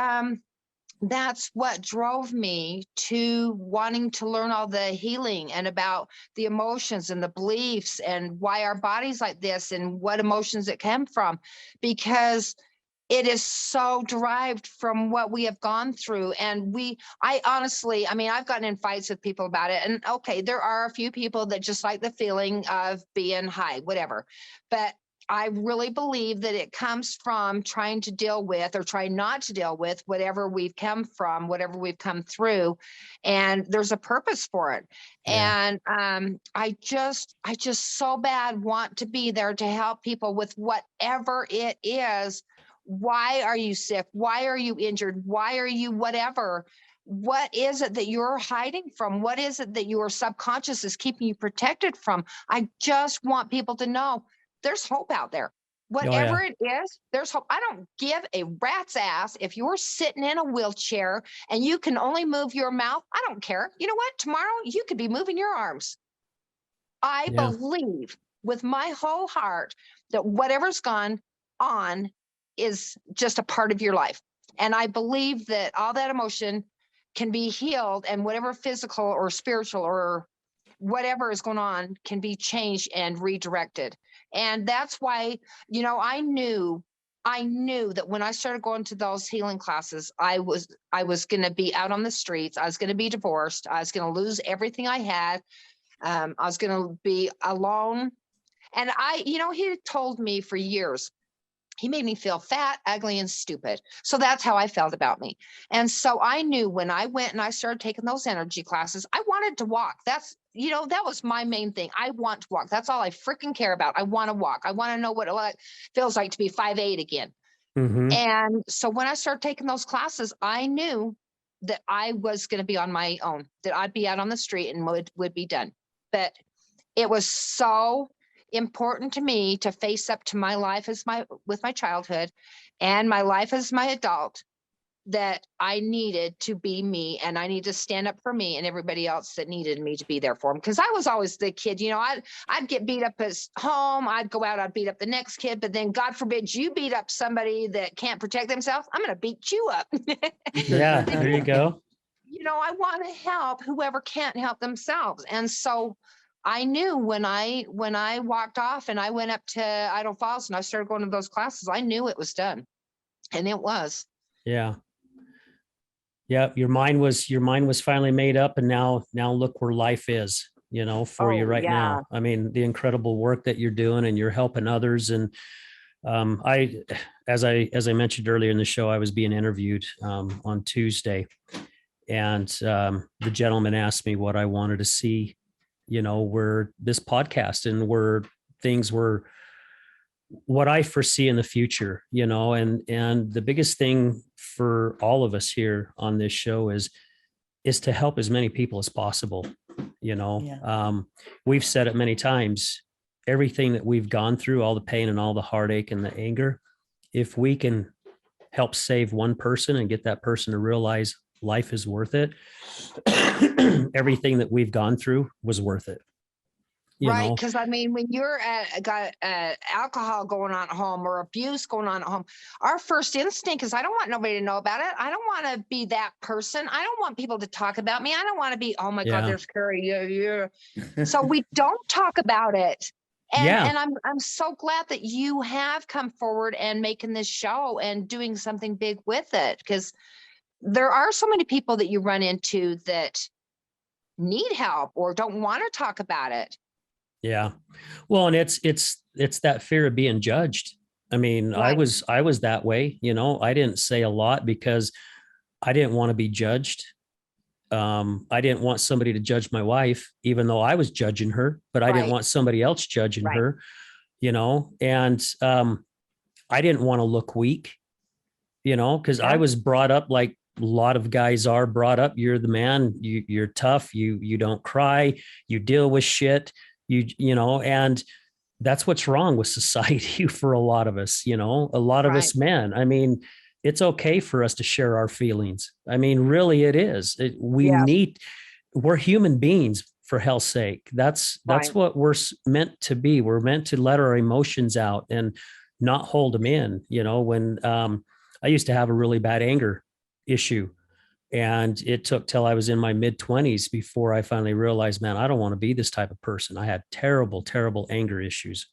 that's what drove me to wanting to learn all the healing and about the emotions and the beliefs and why our body's like this and what emotions it come from, because it is so derived from what we have gone through. And I honestly, I've gotten in fights with people about it. And okay, there are a few people that just like the feeling of being high, whatever. But I really believe that it comes from trying to deal with or trying not to deal with whatever we've come from, whatever we've come through. And there's a purpose for it. Yeah. And I just so bad want to be there to help people with whatever it is. Why are you sick? Why are you injured? Why are you whatever? What is it that you're hiding from? What is it that your subconscious is keeping you protected from? I just want people to know there's hope out there. Whatever it is, there's hope. I don't give a rat's ass if you're sitting in a wheelchair and you can only move your mouth. I don't care. You know what? Tomorrow you could be moving your arms. I Yeah. believe with my whole heart that whatever's gone on is just a part of your life. And I believe that all that emotion can be healed, and whatever physical or spiritual or whatever is going on can be changed and redirected. And that's why, I knew that when I started going to those healing classes, I was going to be out on the streets. I was going to be divorced. I was going to lose everything I had. I was going to be alone. And he told me for years, he made me feel fat, ugly, and stupid. So that's how I felt about me. And so I knew when I went and I started taking those energy classes, I wanted to walk. That's, that was my main thing. I want to walk. That's all I freaking care about. I want to walk. I want to know what it feels like to be 5'8" again. Mm-hmm. And so when I started taking those classes, I knew that I was going to be on my own, that I'd be out on the street and would be done. But it was so important to me to face up to my life with my childhood and my life as my adult, that I needed to be me, and I need to stand up for me and everybody else that needed me to be there for them. Because I was always the kid, I'd get beat up at home. I'd go out, I'd beat up the next kid, but then God forbid you beat up somebody that can't protect themselves. I'm going to beat you up. Yeah, there you go. I want to help whoever can't help themselves. And so I knew when I walked off and I went up to Idaho Falls and I started going to those classes, I knew it was done. And it was. Yeah. Yeah. Your mind was finally made up, and now look where life is, for you right now. I mean, the incredible work that you're doing, and you're helping others. And as I mentioned earlier in the show, I was being interviewed on Tuesday, and the gentleman asked me what I wanted to see, where this podcast and where things were, what I foresee in the future, and the biggest thing for all of us here on this show is to help as many people as possible. We've said it many times, everything that we've gone through, all the pain and all the heartache and the anger, if we can help save one person and get that person to realize life is worth it, everything that we've gone through was worth it. Right. Because I mean, when you're got alcohol going on at home or abuse going on at home, our first instinct is, I don't want nobody to know about it. I don't want to be that person. I don't want people to talk about me. I don't want to be, oh my God, there's Carey. Yeah. So we don't talk about it. And I'm so glad that you have come forward and making this show and doing something big with it, because there are so many people that you run into that need help or don't want to talk about it. Yeah. Well, and it's that fear of being judged. I mean, right. I was that way, I didn't say a lot because I didn't want to be judged. I didn't want somebody to judge my wife, even though I was judging her, but I didn't want somebody else judging her, and I didn't want to look weak, because I was brought up like a lot of guys are brought up. You're the man, you're tough. You don't cry, you deal with shit. And that's what's wrong with society for a lot of us, a lot of us men. I mean, it's okay for us to share our feelings. I mean, really it is. We're human beings, for hell's sake. That's what we're meant to be. We're meant to let our emotions out and not hold them in. When I used to have a really bad anger issue, and it took till I was in my mid-20s before I finally realized, man, I don't want to be this type of person. I had terrible, terrible anger issues.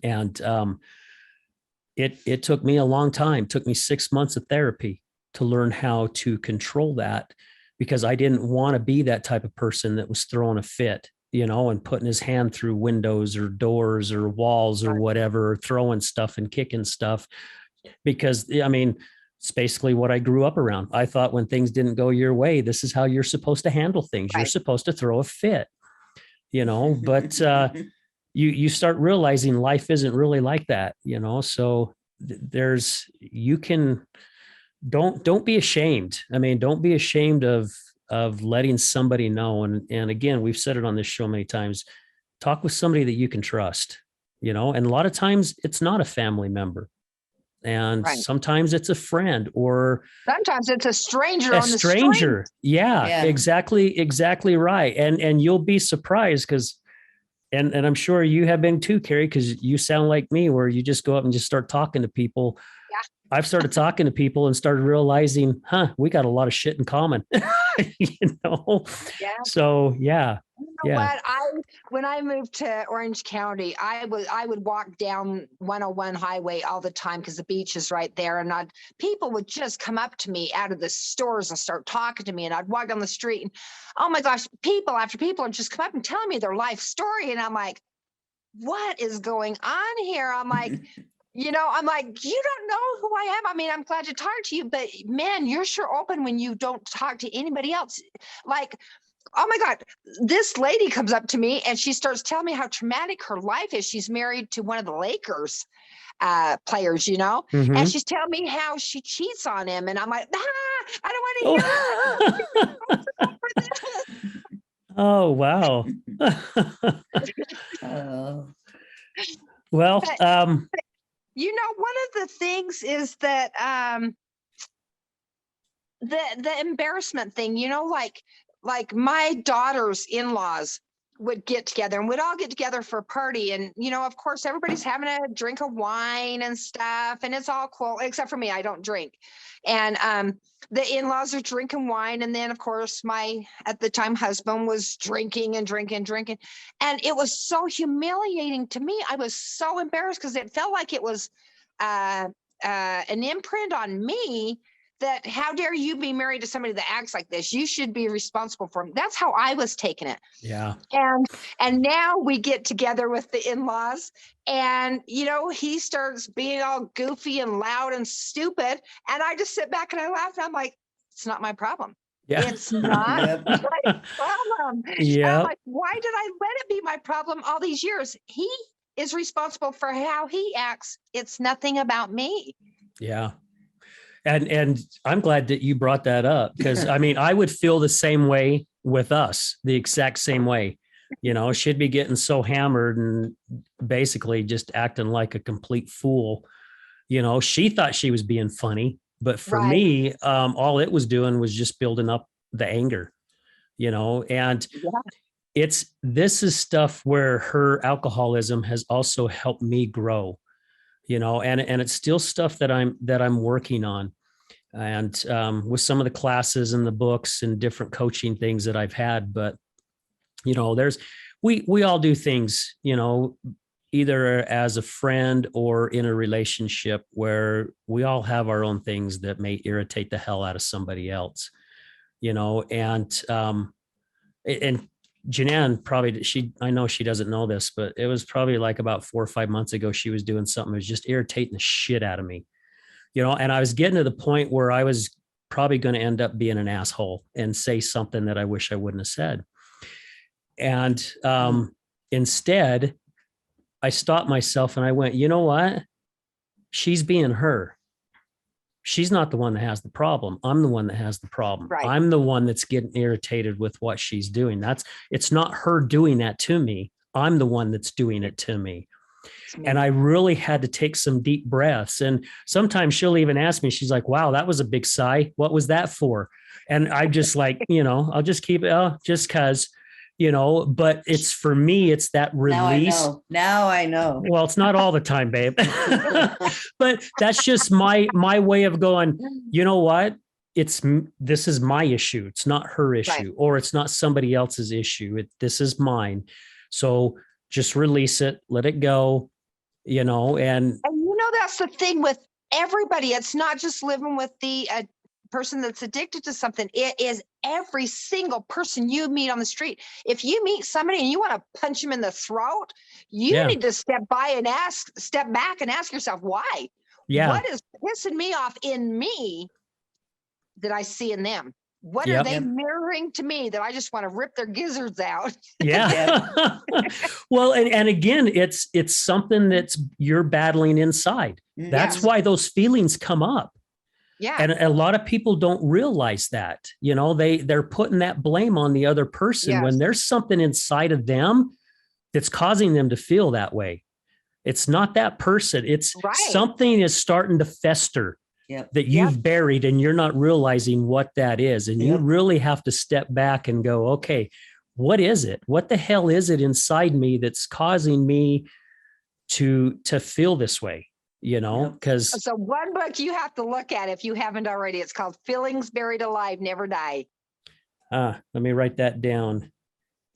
And it took me a long time. It took me 6 months of therapy to learn how to control that, because I didn't want to be that type of person that was throwing a fit and putting his hand through windows or doors or walls or Right. whatever, throwing stuff and kicking stuff. Because I mean, it's basically what I grew up around. I thought when things didn't go your way, this is how you're supposed to handle things. You're Right. supposed to throw a fit, but you start realizing life isn't really like that, so don't be ashamed. I mean, don't be ashamed of letting somebody know. And again, we've said it on this show many times, talk with somebody that you can trust, and a lot of times it's not a family member. And Right. sometimes it's a friend or Sometimes it's a stranger a on the stranger. Yeah, Yeah. exactly right. And you'll be surprised because, and I'm sure you have been too, Carey, because you sound like me, where you just go up and just start talking to people. Yeah. I've started talking to people and started realizing, we got a lot of shit in common. Yeah. So yeah. You know Yeah. what? When I moved to Orange County, I would walk down 101 highway all the time because the beach is right there. And people would just come up to me out of the stores and start talking to me. And I'd walk down the street and, oh my gosh, people after people would just come up and telling me their life story. And I'm like, what is going on here? I'm like, you don't know who I am. I mean, I'm glad to talk to you, but man, you're sure open when you don't talk to anybody else. Like, oh my God, this lady comes up to me and she starts telling me how traumatic her life is. She's married to one of the Lakers players, Mhm. and she's telling me how she cheats on him. And I'm like, I don't want to hear that. Oh, wow. Oh, Well, But- one of the things is that the embarrassment thing, like my daughter's in-laws would get together and we'd all get together for a party. And, of course, everybody's having a drink of wine and stuff. And it's all cool, except for me, I don't drink. And the in-laws are drinking wine. And then, of course, my, at the time, husband was drinking and drinking and drinking. And it was so humiliating to me. I was so embarrassed because it felt like it was an imprint on me that how dare you be married to somebody that acts like this? You should be responsible for him. That's how I was taking it. yeah. And now we get together with the in-laws and, he starts being all goofy and loud and stupid. And I just sit back and I laugh and I'm like, it's not my problem. Yeah. It's not Yep. my problem. And Yeah. I'm like, why did I let it be my problem all these years? He is responsible for how he acts. It's nothing about me. Yeah. And I'm glad that you brought that up because I mean, I would feel the same way with us, the exact same way. She'd be getting so hammered and basically just acting like a complete fool. She thought she was being funny, but for Right. me, all it was doing was just building up the anger, and Yeah. this is stuff where her alcoholism has also helped me grow, and it's still stuff that I'm working on. And with some of the classes and the books and different coaching things that I've had, but we all do things, either as a friend or in a relationship where we all have our own things that may irritate the hell out of somebody else, and Jeanette probably, I know she doesn't know this, but it was probably like about 4 or 5 months ago, she was doing something that was just irritating the shit out of me. And I was getting to the point where I was probably going to end up being an asshole and say something that I wish I wouldn't have said. And instead, I stopped myself and I went, you know what? She's being her. She's not the one that has the problem. I'm the one that has the problem. Right. I'm the one that's getting irritated with what she's doing. It's not her doing that to me. I'm the one that's doing it to me. And I really had to take some deep breaths. And sometimes she'll even ask me, she's like, wow, that was a big sigh. What was that for? And I'm just like, I'll just keep it, just cause, but it's for me, it's that release. Now I know. Well, it's not all the time, babe, but that's just my way of going, you know what? This is my issue. It's not her issue, Right. or it's not somebody else's issue. This is mine. So just release it, let it go, and that's the thing with everybody. It's not just living with the person that's addicted to something. It is every single person you meet on the street. If you meet somebody and you want to punch them in the throat, you Yeah. need to step back and ask yourself, why? Yeah. What is pissing me off in me that I see in them? What Yep. are they Yep. mirroring to me that I just want to rip their gizzards out? Yeah. Well, and again, it's something that's you're battling inside. That's Yes. why those feelings come up. Yeah. And a lot of people don't realize that, they're putting that blame on the other person when Yes. there's something inside of them that's causing them to feel that way. It's not that person. It's Right. something is starting to fester Yep. that you've buried and you're not realizing what that is. And you Yep. really have to step back and go, okay, what is it? What the hell is it inside me that's causing me to feel this way? Yep. Because So one book you have to look at if you haven't already, it's called Feelings Buried Alive, Never Die. let me write that down.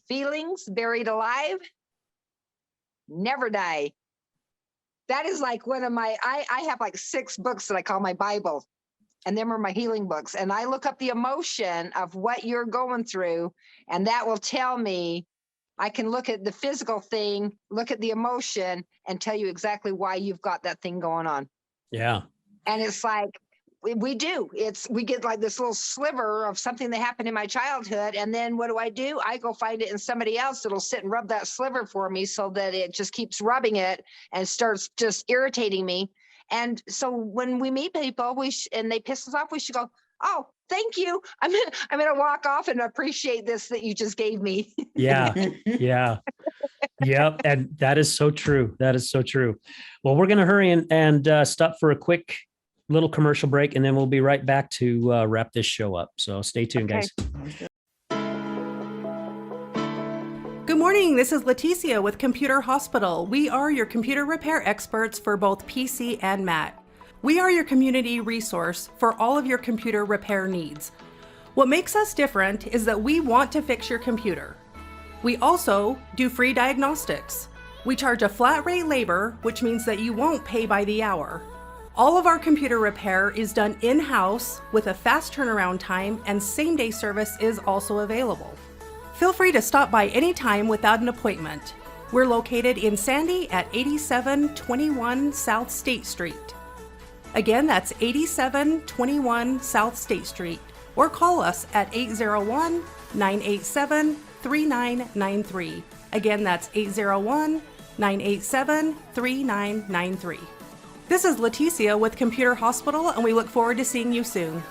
Feelings Buried Alive, Never Die. That is like one of my, I have like 6 books that I call my Bible, and them are my healing books. And I look up the emotion of what you're going through, and that will tell me, I can look at the physical thing, look at the emotion, and tell you exactly why you've got that thing going on. Yeah. And it's like, we get like this little sliver of something that happened in my childhood. And then what do? I go find it in somebody else that'll sit and rub that sliver for me so that it just keeps rubbing it and starts just irritating me. And so when we meet people, and they piss us off, we should go, oh, thank you. I'm gonna walk off and appreciate this that you just gave me. Yeah. Yeah. Yep. And that is so true. That is so true. Well, we're going to hurry and stop for a quick little commercial break, and then we'll be right back to wrap this show up. So stay tuned, Okay. guys. Good morning, this is Leticia with Computer Hospital. We are your computer repair experts for both PC and Mac. We are your community resource for all of your computer repair needs. What makes us different is that we want to fix your computer. We also do free diagnostics. We charge a flat rate labor, which means that you won't pay by the hour. All of our computer repair is done in-house with a fast turnaround time, and same-day service is also available. Feel free to stop by anytime without an appointment. We're located in Sandy at 8721 South State Street. Again, that's 8721 South State Street, or call us at 801-987-3993. Again, that's 801-987-3993. This is Leticia with Computer Hospital, and we look forward to seeing you soon.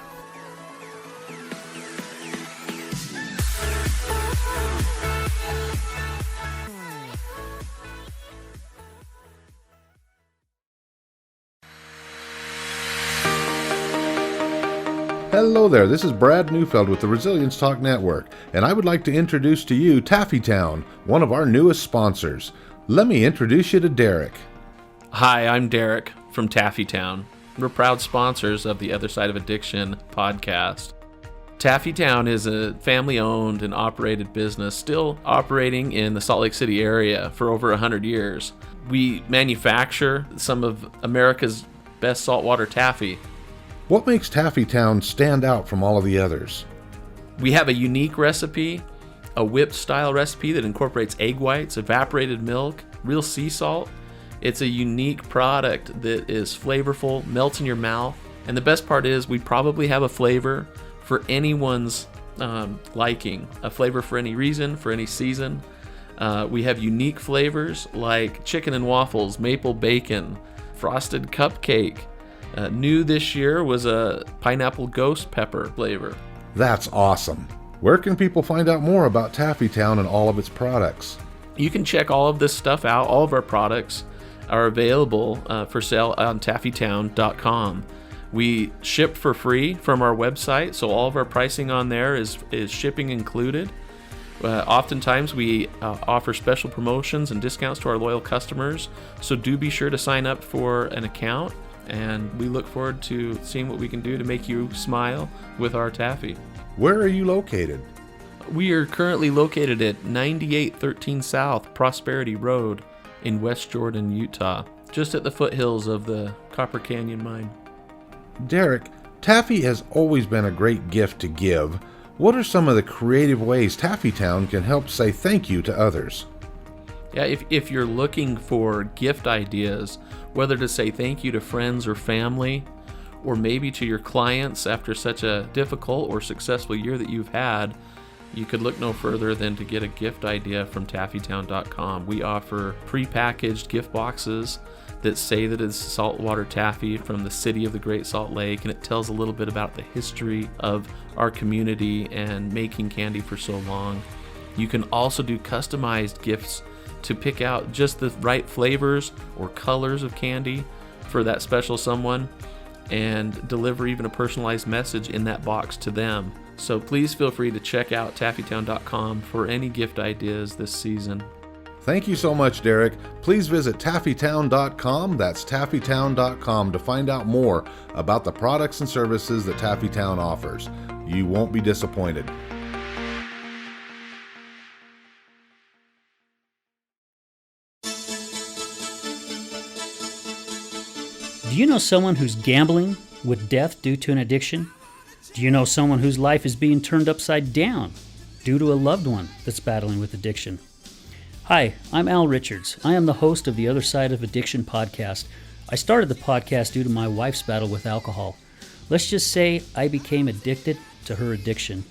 Hello there, this is Brad Neufeld with the Resilience Talk Network, and I would like to introduce to you Taffytown, one of our newest sponsors. Let me introduce you to Derek. Hi, I'm Derek from Taffytown. We're proud sponsors of the Other Side of Addiction podcast. Taffytown is a family-owned and operated business still operating in the Salt Lake City area for over 100 years. We manufacture some of America's best saltwater taffy. What makes Taffytown stand out from all of the others? We have a unique recipe, a whipped style recipe that incorporates egg whites, evaporated milk, real sea salt. It's a unique product that is flavorful, melts in your mouth. And the best part is we probably have a flavor for anyone's liking, a flavor for any reason, for any season. We have unique flavors like chicken and waffles, maple bacon, frosted cupcake. New this year was a pineapple ghost pepper flavor. That's awesome. Where can people find out more about Taffytown and all of its products? You can check all of this stuff out. All of our products are available for sale on taffytown.com. We ship for free from our website, so all of our pricing on there is shipping included. Oftentimes we offer special promotions and discounts to our loyal customers, so do be sure to sign up for an account, and we look forward to seeing what we can do to make you smile with our taffy. Where are you located? We are currently located at 9813 South Prosperity Road in West Jordan, Utah, just at the foothills of the Copper Canyon mine. Derek, Taffy has always been a great gift to give. What are some of the creative ways Taffytown can help say thank you to others? Yeah, if you're looking for gift ideas, whether to say thank you to friends or family, or maybe to your clients after such a difficult or successful year that you've had, you could look no further than to get a gift idea from Taffytown.com. We offer prepackaged gift boxes that say that it's saltwater taffy from the city of the Great Salt Lake, and it tells a little bit about the history of our community and making candy for so long. You can also do customized gifts to pick out just the right flavors or colors of candy for that special someone, and deliver even a personalized message in that box to them. So please feel free to check out Taffytown.com for any gift ideas this season. Thank you so much, Derek. Please visit Taffytown.com, that's Taffytown.com, to find out more about the products and services that Taffytown offers. You won't be disappointed. Do you know someone who's gambling with death due to an addiction? Do you know someone whose life is being turned upside down due to a loved one that's battling with addiction? Hi, I'm Al Richards. I am the host of the Other Side of Addiction podcast. I started the podcast due to my wife's battle with alcohol. Let's just say I became addicted to her addiction.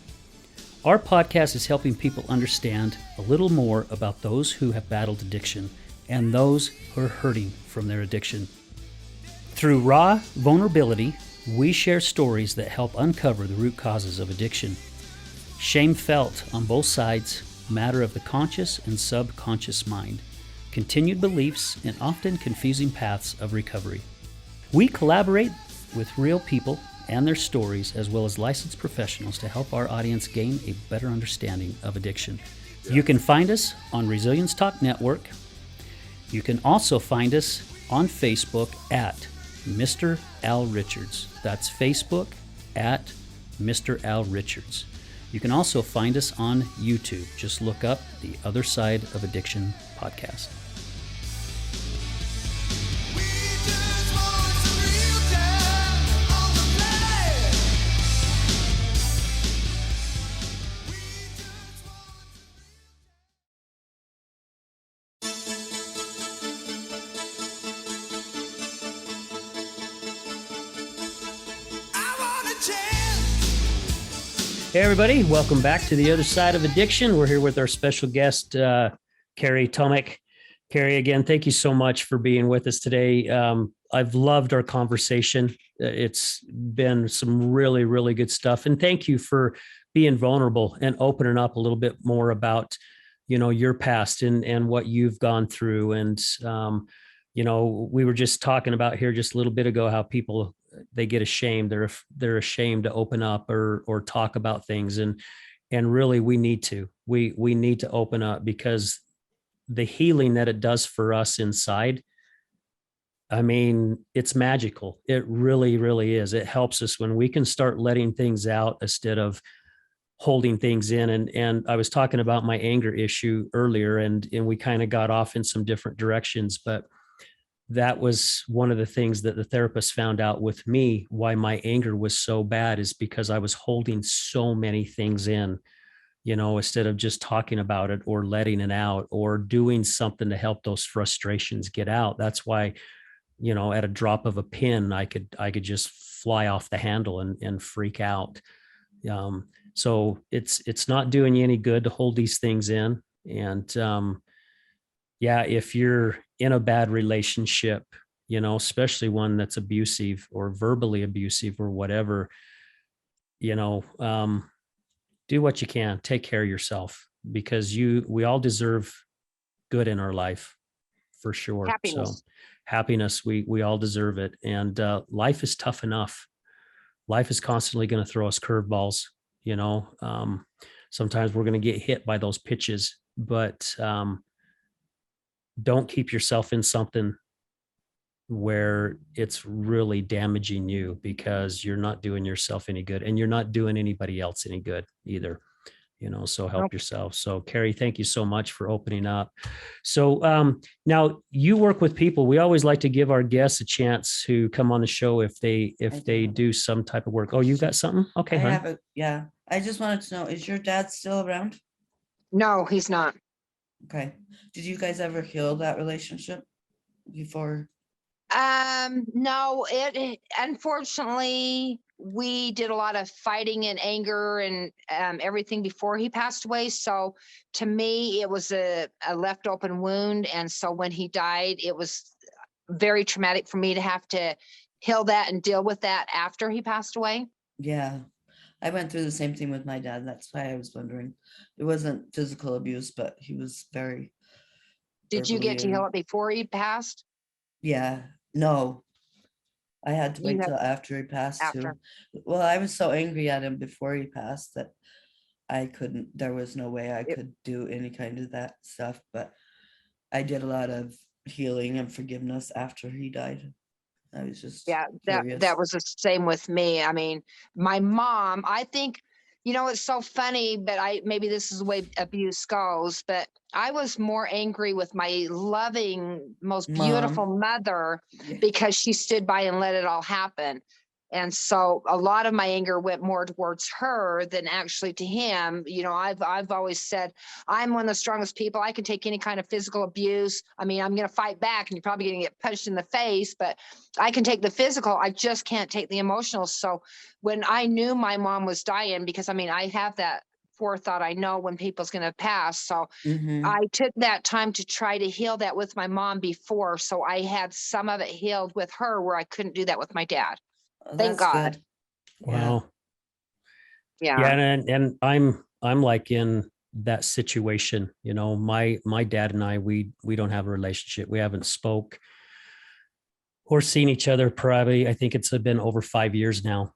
Our podcast is helping people understand a little more about those who have battled addiction and those who are hurting from their addiction. Through raw vulnerability, we share stories that help uncover the root causes of addiction. Shame felt on both sides, matter of the conscious and subconscious mind, continued beliefs, and often confusing paths of recovery. We collaborate with real people and their stories, as well as licensed professionals, to help our audience gain a better understanding of addiction. You can find us on Resilience Talk Network. You can also find us on Facebook at Mr. Al Richards. That's Facebook at Mr. Al Richards. You can also find us on YouTube. Just look up the Other Side of Addiction podcast. Hey everybody, welcome back to the Other Side of Addiction. We're here with our special guest, Carey, Tomach. Carey, again, thank you so much for being with us today. I've loved our conversation. It's been some really, really good stuff. And thank you for being vulnerable and opening up a little bit more about, your past and what you've gone through. And, we were just talking about here just a little bit ago how people, they get ashamed. They're ashamed to open up or talk about things. And really we need to open up, because the healing that it does for us inside, I mean, it's magical. It really, really is. It helps us when we can start letting things out instead of holding things in. And I was talking about my anger issue earlier, and we kind of got off in some different directions, but that was one of the things that the therapist found out with me, why my anger was so bad, is because I was holding so many things in, instead of just talking about it or letting it out or doing something to help those frustrations get out. That's why, at a drop of a pin, I could just fly off the handle and freak out. So it's not doing you any good to hold these things in. And, if you're in a bad relationship, especially one that's abusive or verbally abusive or whatever, do what you can, take care of yourself, because we all deserve good in our life, for sure. Happiness. So happiness, we all deserve it. And life is tough enough. Life is constantly going to throw us curveballs. Sometimes we're going to get hit by those pitches, but don't keep yourself in something where it's really damaging you, because you're not doing yourself any good, and you're not doing anybody else any good either. so help Nope. yourself. So Carey, thank you so much for opening up. So now you work with people. We always like to give our guests a chance to come on the show if they do some type of work. Oh, you've got something? Okay, I hon. have yeah. I just wanted to know, is your dad still around? No, he's not. Okay. Did you guys ever heal that relationship before? No, unfortunately, we did a lot of fighting and anger and everything before he passed away. So to me, it was a left open wound. And so when he died, it was very traumatic for me to have to heal that and deal with that after he passed away. Yeah. I went through the same thing with my dad. That's why I was wondering. It wasn't physical abuse, but he was very Did you get to verbally heal and- it before he passed? Yeah. No. I had to You wait had- till after he passed after. too. Well, I was so angry at him before he passed that I couldn't, there was no way I It- could do any kind of that stuff, but I did a lot of healing and forgiveness after he died. I was just Yeah, curious. that was the same with me. I mean, my mom, I think, it's so funny, but maybe this is the way abuse goes, but I was more angry with my loving, most beautiful mother Yeah. because she stood by and let it all happen. And so a lot of my anger went more towards her than actually to him. I've always said, I'm one of the strongest people. I can take any kind of physical abuse. I mean, I'm going to fight back and you're probably going to get punched in the face, but I can take the physical. I just can't take the emotional. So when I knew my mom was dying, because I have that forethought, I know when people's going to pass. So Mhm. I took that time to try to heal that with my mom before. So I had some of it healed with her where I couldn't do that with my dad. Oh, Thank that's God. good. Wow. Yeah. Yeah, and I'm like in that situation. My dad and I, we don't have a relationship. We haven't spoke or seen each other probably. I think it's been over 5 years now.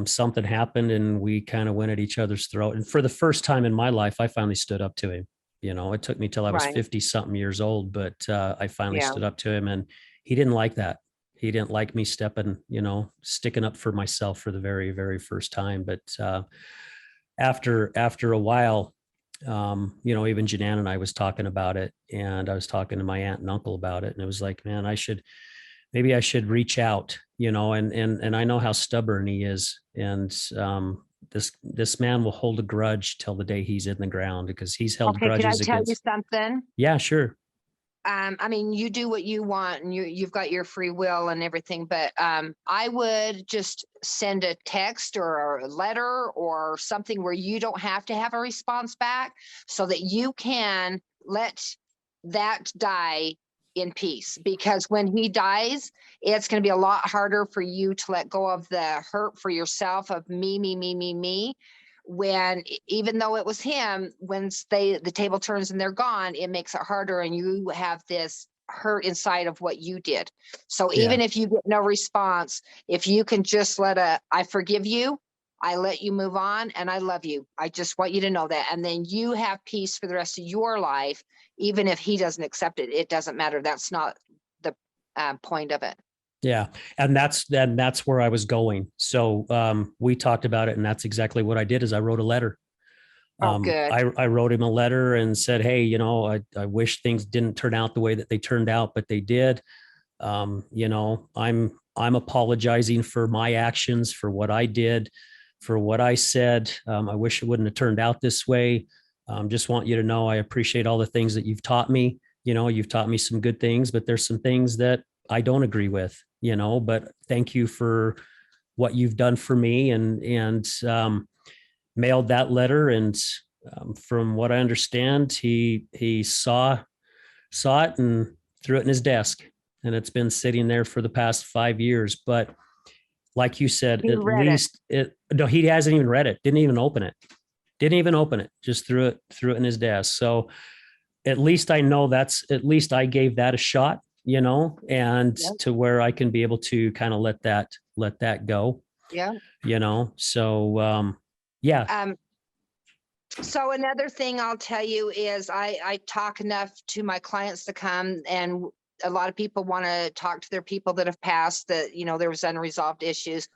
Something happened and we kind of went at each other's throat. And for the first time in my life, I finally stood up to him. It took me till I was Right. 50 something years old, but I finally Yeah. stood up to him, and he didn't like that. He didn't like me sticking up for myself for the very, very first time. But after a while, even Janan and I was talking about it, and I was talking to my aunt and uncle about it, and it was like, man, maybe I should reach out, and I know how stubborn he is. And this man will hold a grudge till the day he's in the ground, because he's held Okay, can I grudges tell you against. something? Yeah, sure. You do what you want and you've got your free will and everything, but I would just send a text or a letter or something where you don't have to have a response back, so that you can let that die in peace. Because when he dies, it's going to be a lot harder for you to let go of the hurt for yourself of me, when even though it was him, when the table turns and they're gone, it makes it harder, and you have this hurt inside of what you did. So even if you get no response, if you can just I forgive you, I let you move on, and I love you, I just want you to know that, and then you have peace for the rest of your life. Even if he doesn't accept it, it doesn't matter. That's not the point of it. Yeah. And that's where I was going. So we talked about it, and that's exactly what I did. Is I wrote a letter. Good. I wrote him a letter and said, hey, I wish things didn't turn out the way that they turned out, but they did. I'm apologizing for my actions, for what I did, for what I said. I wish it wouldn't have turned out this way. Just want you to know I appreciate all the things that you've taught me. You've taught me some good things, but there's some things that I don't agree with, but thank you for what you've done for me, and mailed that letter. And from what I understand, he saw it and threw it in his desk, and it's been sitting there for the past 5 years. But like you said, He at read least no, he hasn't even read it. Didn't even open it. Just threw it in his desk. So at least I know at least I gave that a shot, and Yep. to where I can be able to kind of let that go, Yeah. So yeah. So another thing I'll tell you is I talk enough to my clients to come, and a lot of people want to talk to their people that have passed, that, there was unresolved issues.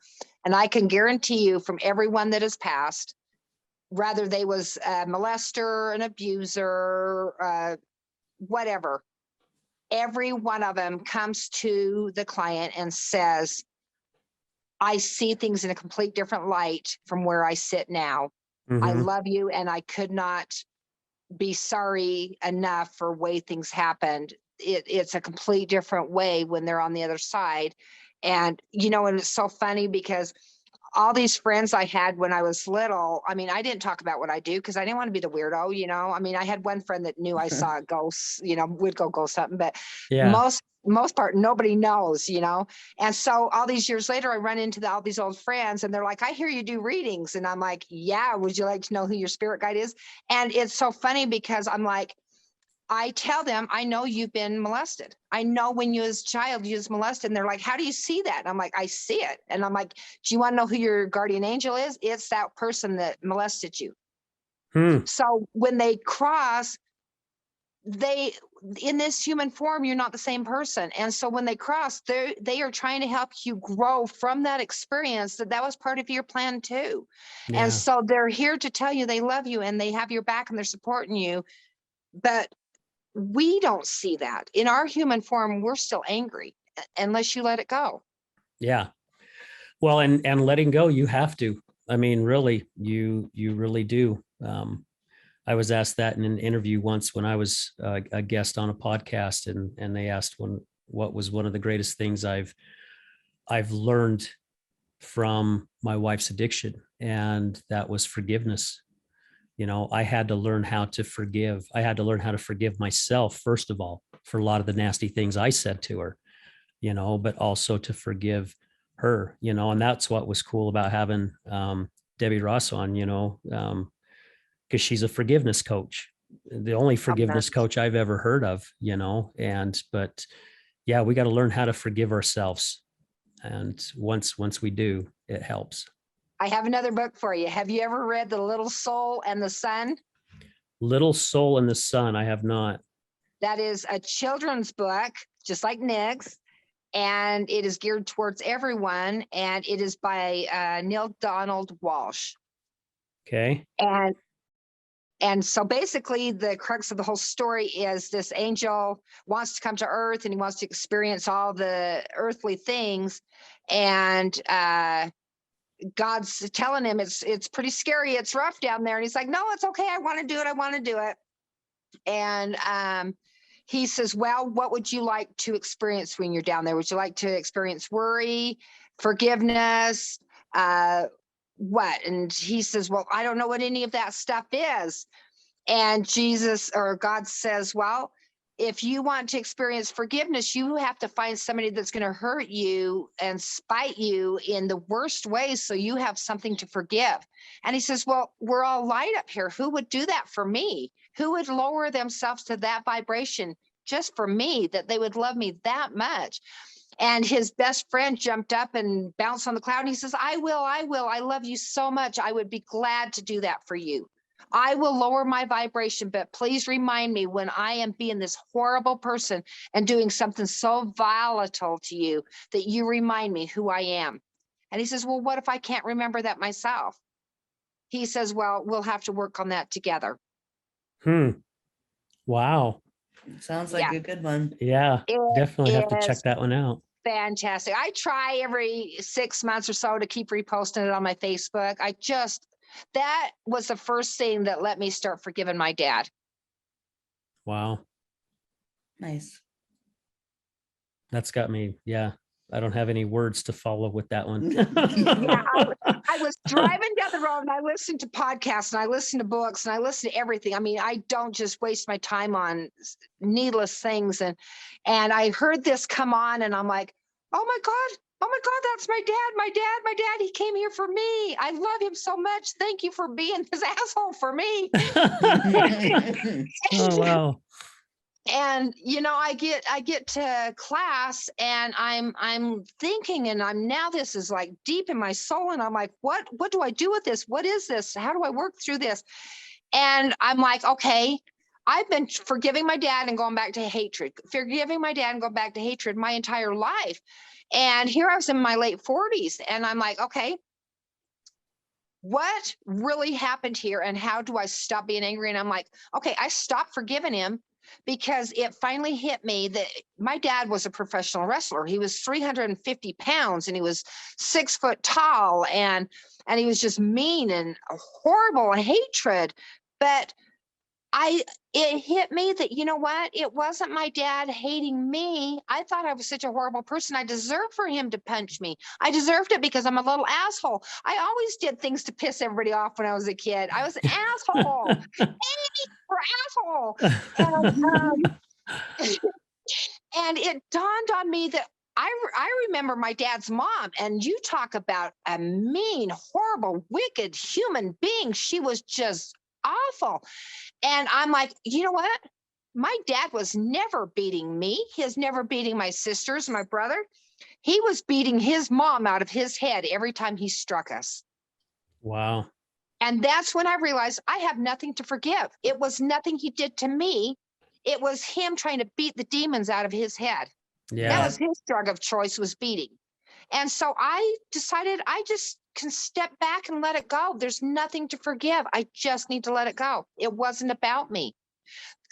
And I can guarantee you, from everyone that has passed, whether they was a molester, an abuser, whatever. Every one of them comes to the client and says, I see things in a complete different light from where I sit now. I Mhm. love you, and I could not be sorry enough for way things happened. It's a complete different way when they're on the other side. And, and it's so funny because all these friends I had when I was little, I mean, I didn't talk about what I do because I didn't want to be the weirdo, I mean, I had one friend that knew I saw ghosts, would go ghost something, but Yeah. most part, nobody knows, And so all these years later, I run into all these old friends and they're like, I hear you do readings. And I'm like, yeah, would you like to know who your spirit guide is? And it's so funny because I'm like, I tell them, I know you've been molested. I know when you as a child, you was molested. And they're like, how do you see that? And I'm like, I see it. And I'm like, do you want to know who your guardian angel is? It's that person that molested you. Hmm. So when they cross, in this human form, you're not the same person. And so when they cross, they are trying to help you grow from that experience, that was part of your plan too. Yeah. And so they're here to tell you they love you and they have your back and they're supporting you. But we don't see that in our human form. We're still angry unless you let it go. Yeah. Well, and letting go, you have to. I mean, really, you really do. I was asked that in an interview once when I was a guest on a podcast, and they asked what was one of the greatest things I've learned from my wife's addiction, and that was forgiveness. I had to learn how to forgive. I had to learn how to forgive myself, first of all, for a lot of the nasty things I said to her, but also to forgive her, and that's what was cool about having Debbie Ross on, because she's a forgiveness coach, the only forgiveness coach I've ever heard of, but yeah, we got to learn how to forgive ourselves. And once we do, it helps. I have another book for you. Have you ever read The Little Soul and the Sun? Little Soul and the Sun. I have not. That is a children's book, just like Nick's, and it is geared towards everyone. And it is by Neil Donald Walsh. Okay. And so basically the crux of the whole story is this angel wants to come to Earth and he wants to experience all the earthly things. And God's telling him it's pretty scary. It's rough down there. And he's like, no, it's okay. I want to do it. I want to do it. And he says, well, what would you like to experience when you're down there? Would you like to experience worry, forgiveness, what? And he says, well, I don't know what any of that stuff is. And Jesus or God says, well, if you want to experience forgiveness, you have to find somebody that's going to hurt you and spite you in the worst ways so you have something to forgive. And he says, well, we're all light up here. Who would do that for me? Who would lower themselves to that vibration just for me, that they would love me that much? And his best friend jumped up and bounced on the cloud. And he says, I will. I love you so much. I would be glad to do that for you. I will lower my vibration, but please remind me when I am being this horrible person and doing something so volatile to you that you remind me who I am. And he says, well, what if I can't remember that myself? He says, well, we'll have to work on that together. Wow. Sounds like a good one. Yeah, definitely have to check that one out. Fantastic. I try every 6 months or so to keep reposting it on my Facebook. That was the first thing that let me start forgiving my dad. Wow. Nice. That's got me. Yeah. I don't have any words to follow with that one. I was driving down the road and I listened to podcasts and I listened to books and I listened to everything. I mean, I don't just waste my time on needless things. And I heard this come on and I'm like, oh my God, that's my dad. He came here for me. I love him so much. Thank you for being his asshole for me. Oh, wow. And I get to class and I'm thinking, and now this is like deep in my soul, and I'm like, what do I do with this? What is this? How do I work through this? And I'm like, okay, I've been forgiving my dad and going back to hatred, my entire life. And here I was in my late 40s, and I'm like, okay, what really happened here and how do I stop being angry? And I'm like, okay, I stopped forgiving him because it finally hit me that my dad was a professional wrestler. He was 350 pounds and he was 6 foot tall and he was just mean and horrible hatred. But it hit me that, you know what? It wasn't my dad hating me. I thought I was such a horrible person. I deserved for him to punch me. I deserved it because I'm a little asshole. I always did things to piss everybody off when I was a kid. I was an asshole. For asshole. And it dawned on me that I remember my dad's mom, and you talk about a mean, horrible, wicked human being. She was just awful. And I'm like, you know what? My dad was never beating me. He was never beating my sisters, my brother. He was beating his mom out of his head every time he struck us. Wow. And that's when I realized I have nothing to forgive. It was nothing he did to me. It was him trying to beat the demons out of his head. Yeah. That was his drug of choice, was beating. And so I decided I just can step back and let it go. There's nothing to forgive. I just need to let it go. It wasn't about me.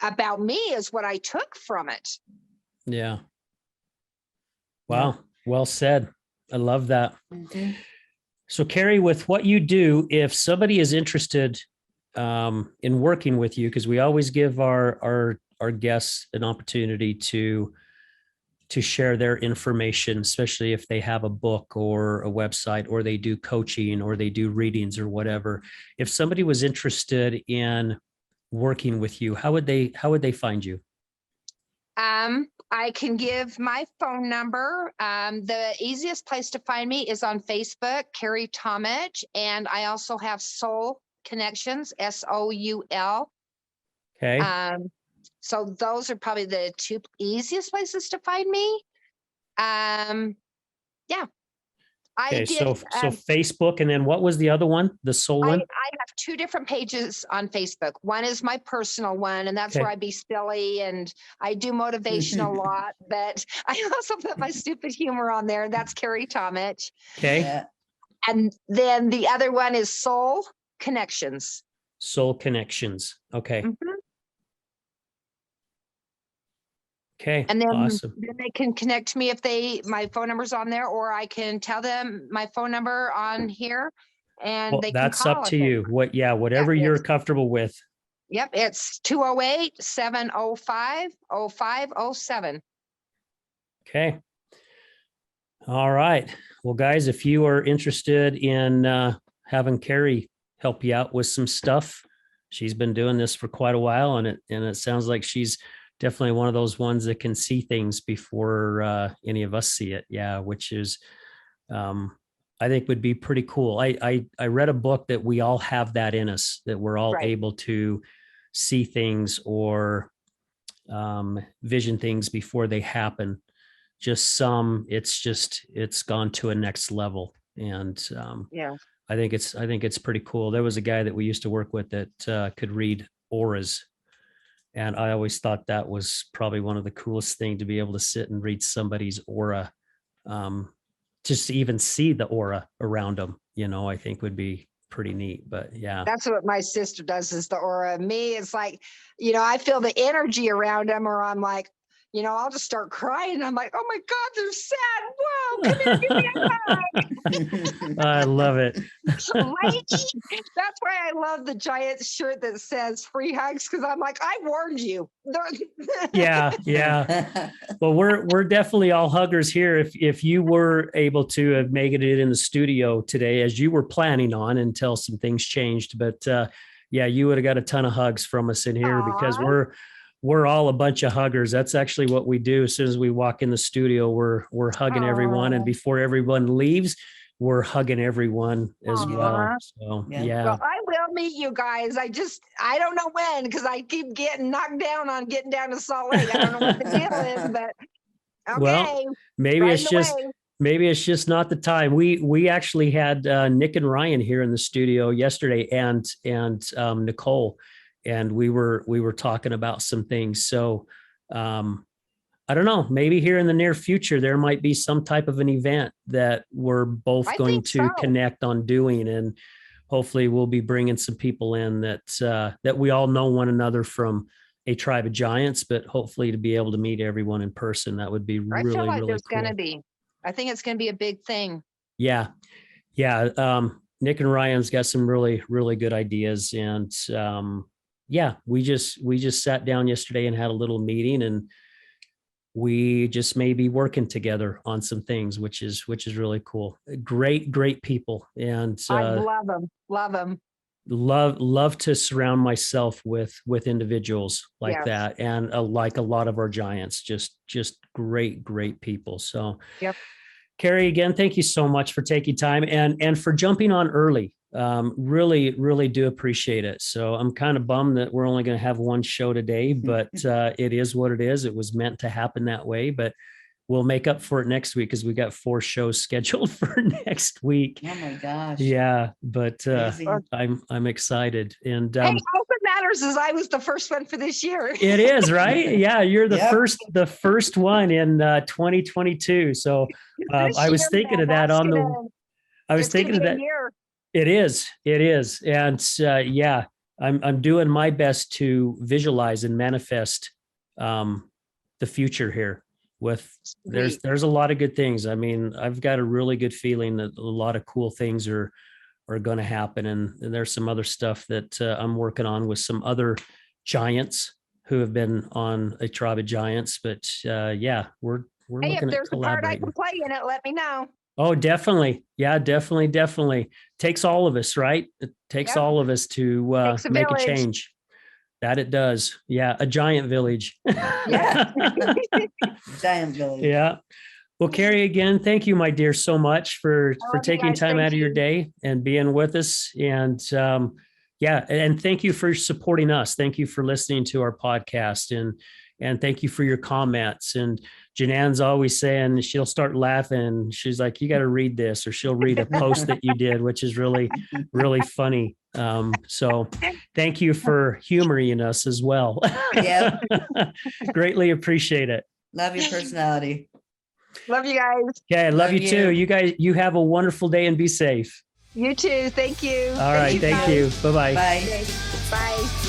About me is what I took from it. Yeah. Wow. Well said. I love that. Mhm. So Carey, with what you do, if somebody is interested in working with you, because we always give our guests an opportunity to share their information, especially if they have a book or a website, or they do coaching, or they do readings or whatever. If somebody was interested in working with you, how would they find you? I can give my phone number. The easiest place to find me is on Facebook, Carey Tomach, and I also have Soul Connections, SOUL. Okay. So those are probably the two easiest places to find me. Yeah. Okay. So Facebook, and then what was the other one? The soul I one? have two different pages on Facebook. One is my personal one, and that's Okay. where I be silly and I do motivation a lot, but I also put my stupid humor on there. That's Carey Tomach. Okay. Yeah. And then the other one is Soul Connections. Soul Connections. Okay. Mhm. Okay. And then, Awesome. then they can connect to me if my phone number's on there, or I can tell them my phone number on here and Well, they can that's call up us. to you. Whatever Yeah, you're it's- comfortable with. Yep, it's 208-705-0507. Okay. All right. Well, guys, if you are interested in having Carey help you out with some stuff, she's been doing this for quite a while, and it sounds like she's definitely one of those ones that can see things before any of us see it. Yeah, which is, I think, would be pretty cool. I read a book that we all have that in us, that we're all Right. able to see things or vision things before they happen. Just it's gone to a next level. And Yeah. I think it's pretty cool. There was a guy that we used to work with that could read auras. And I always thought that was probably one of the coolest thing, to be able to sit and read somebody's aura. Just to even see the aura around them, I think would be pretty neat. But yeah. That's what my sister does, is the aura. Me, it's like, I feel the energy around them, or I'm like, I'll just start crying. I'm like, oh my God, they're sad. Whoa, come here, give me a hug. I love it. Right? That's why I love the giant shirt that says free hugs, because I'm like, I warned you. Yeah. Well, we're definitely all huggers here. If you were able to have made it in the studio today, as you were planning on, until some things changed, but yeah, you would have got a ton of hugs from us in here. Aw. Because we're all a bunch of huggers. That's actually what we do. As soon as we walk in the studio, we're hugging everyone, and Aw. before everyone leaves, we're hugging everyone as Aw. well. So Yeah. Well, I will meet you guys. I don't know when, because I keep getting knocked down on getting down to Salt Lake. I don't know what the deal is, but okay. Well, maybe right it's in the just way. maybe it's just not the time. We actually had Nick and Ryan here in the studio yesterday, and Nicole, and we were talking about some things. So I don't know, maybe here in the near future, there might be some type of an event that we're both I going think to so. connect on doing. And hopefully we'll be bringing some people in that we all know one another from a tribe of giants, but hopefully to be able to meet everyone in person, that would be I really, feel like really there's cool. gonna be. I think it's gonna be a big thing. Yeah. Yeah. Nick and Ryan's got some really, really good ideas. And yeah, we just sat down yesterday and had a little meeting, and we just may be working together on some things, which is really cool. Great people. And I love them. Love them. love to surround myself with individuals like Yes. that. And like a lot of our giants, just great people. So Yep. Carey, again, thank you so much for taking time and for jumping on early. Really do appreciate it. So I'm kind of bummed that we're only going to have one show today, but it is what it is. It was meant to happen that way, but we'll make up for it next week because we got 4 shows scheduled for next week. Oh my gosh. Yeah, but Crazy. I'm excited. And Hey, all that matters is I was the first one for this year. it is, right? Yeah, you're the Yep. first one in 2022. So I was thinking of that on the. I was thinking of that. Year. It is, and yeah, I'm doing my best to visualize and manifest the future here. With there's a lot of good things. I mean, I've got a really good feeling that a lot of cool things are going to happen, and there's some other stuff that I'm working on with some other giants who have been on a tribe of giants. But yeah, we're Hey, if looking at there's a part I collaborating. can play in it, let me know. Oh, definitely. Yeah, definitely. Takes all of us, right? It takes Yep. all of us to Takes a make a village. change. That it does. Yeah, a giant village. Yeah. Giant village. Yeah. Well, Carey, again, thank you, my dear, so much for love you taking guys. time Thank out of your you. day and being with us. And yeah, and thank you for supporting us. Thank you for listening to our podcast, and thank you for your comments. And Janan's always saying she'll start laughing. She's like, "You got to read this," or she'll read a post that you did, which is really, really funny. So thank you for humoring us as well. Yep. Greatly appreciate it. Love your personality. Love you guys. Okay, I love Love you too. you. You guys, you have a wonderful day and be safe. You too. Thank you. All right, thank you. Bye-bye. Bye. Bye.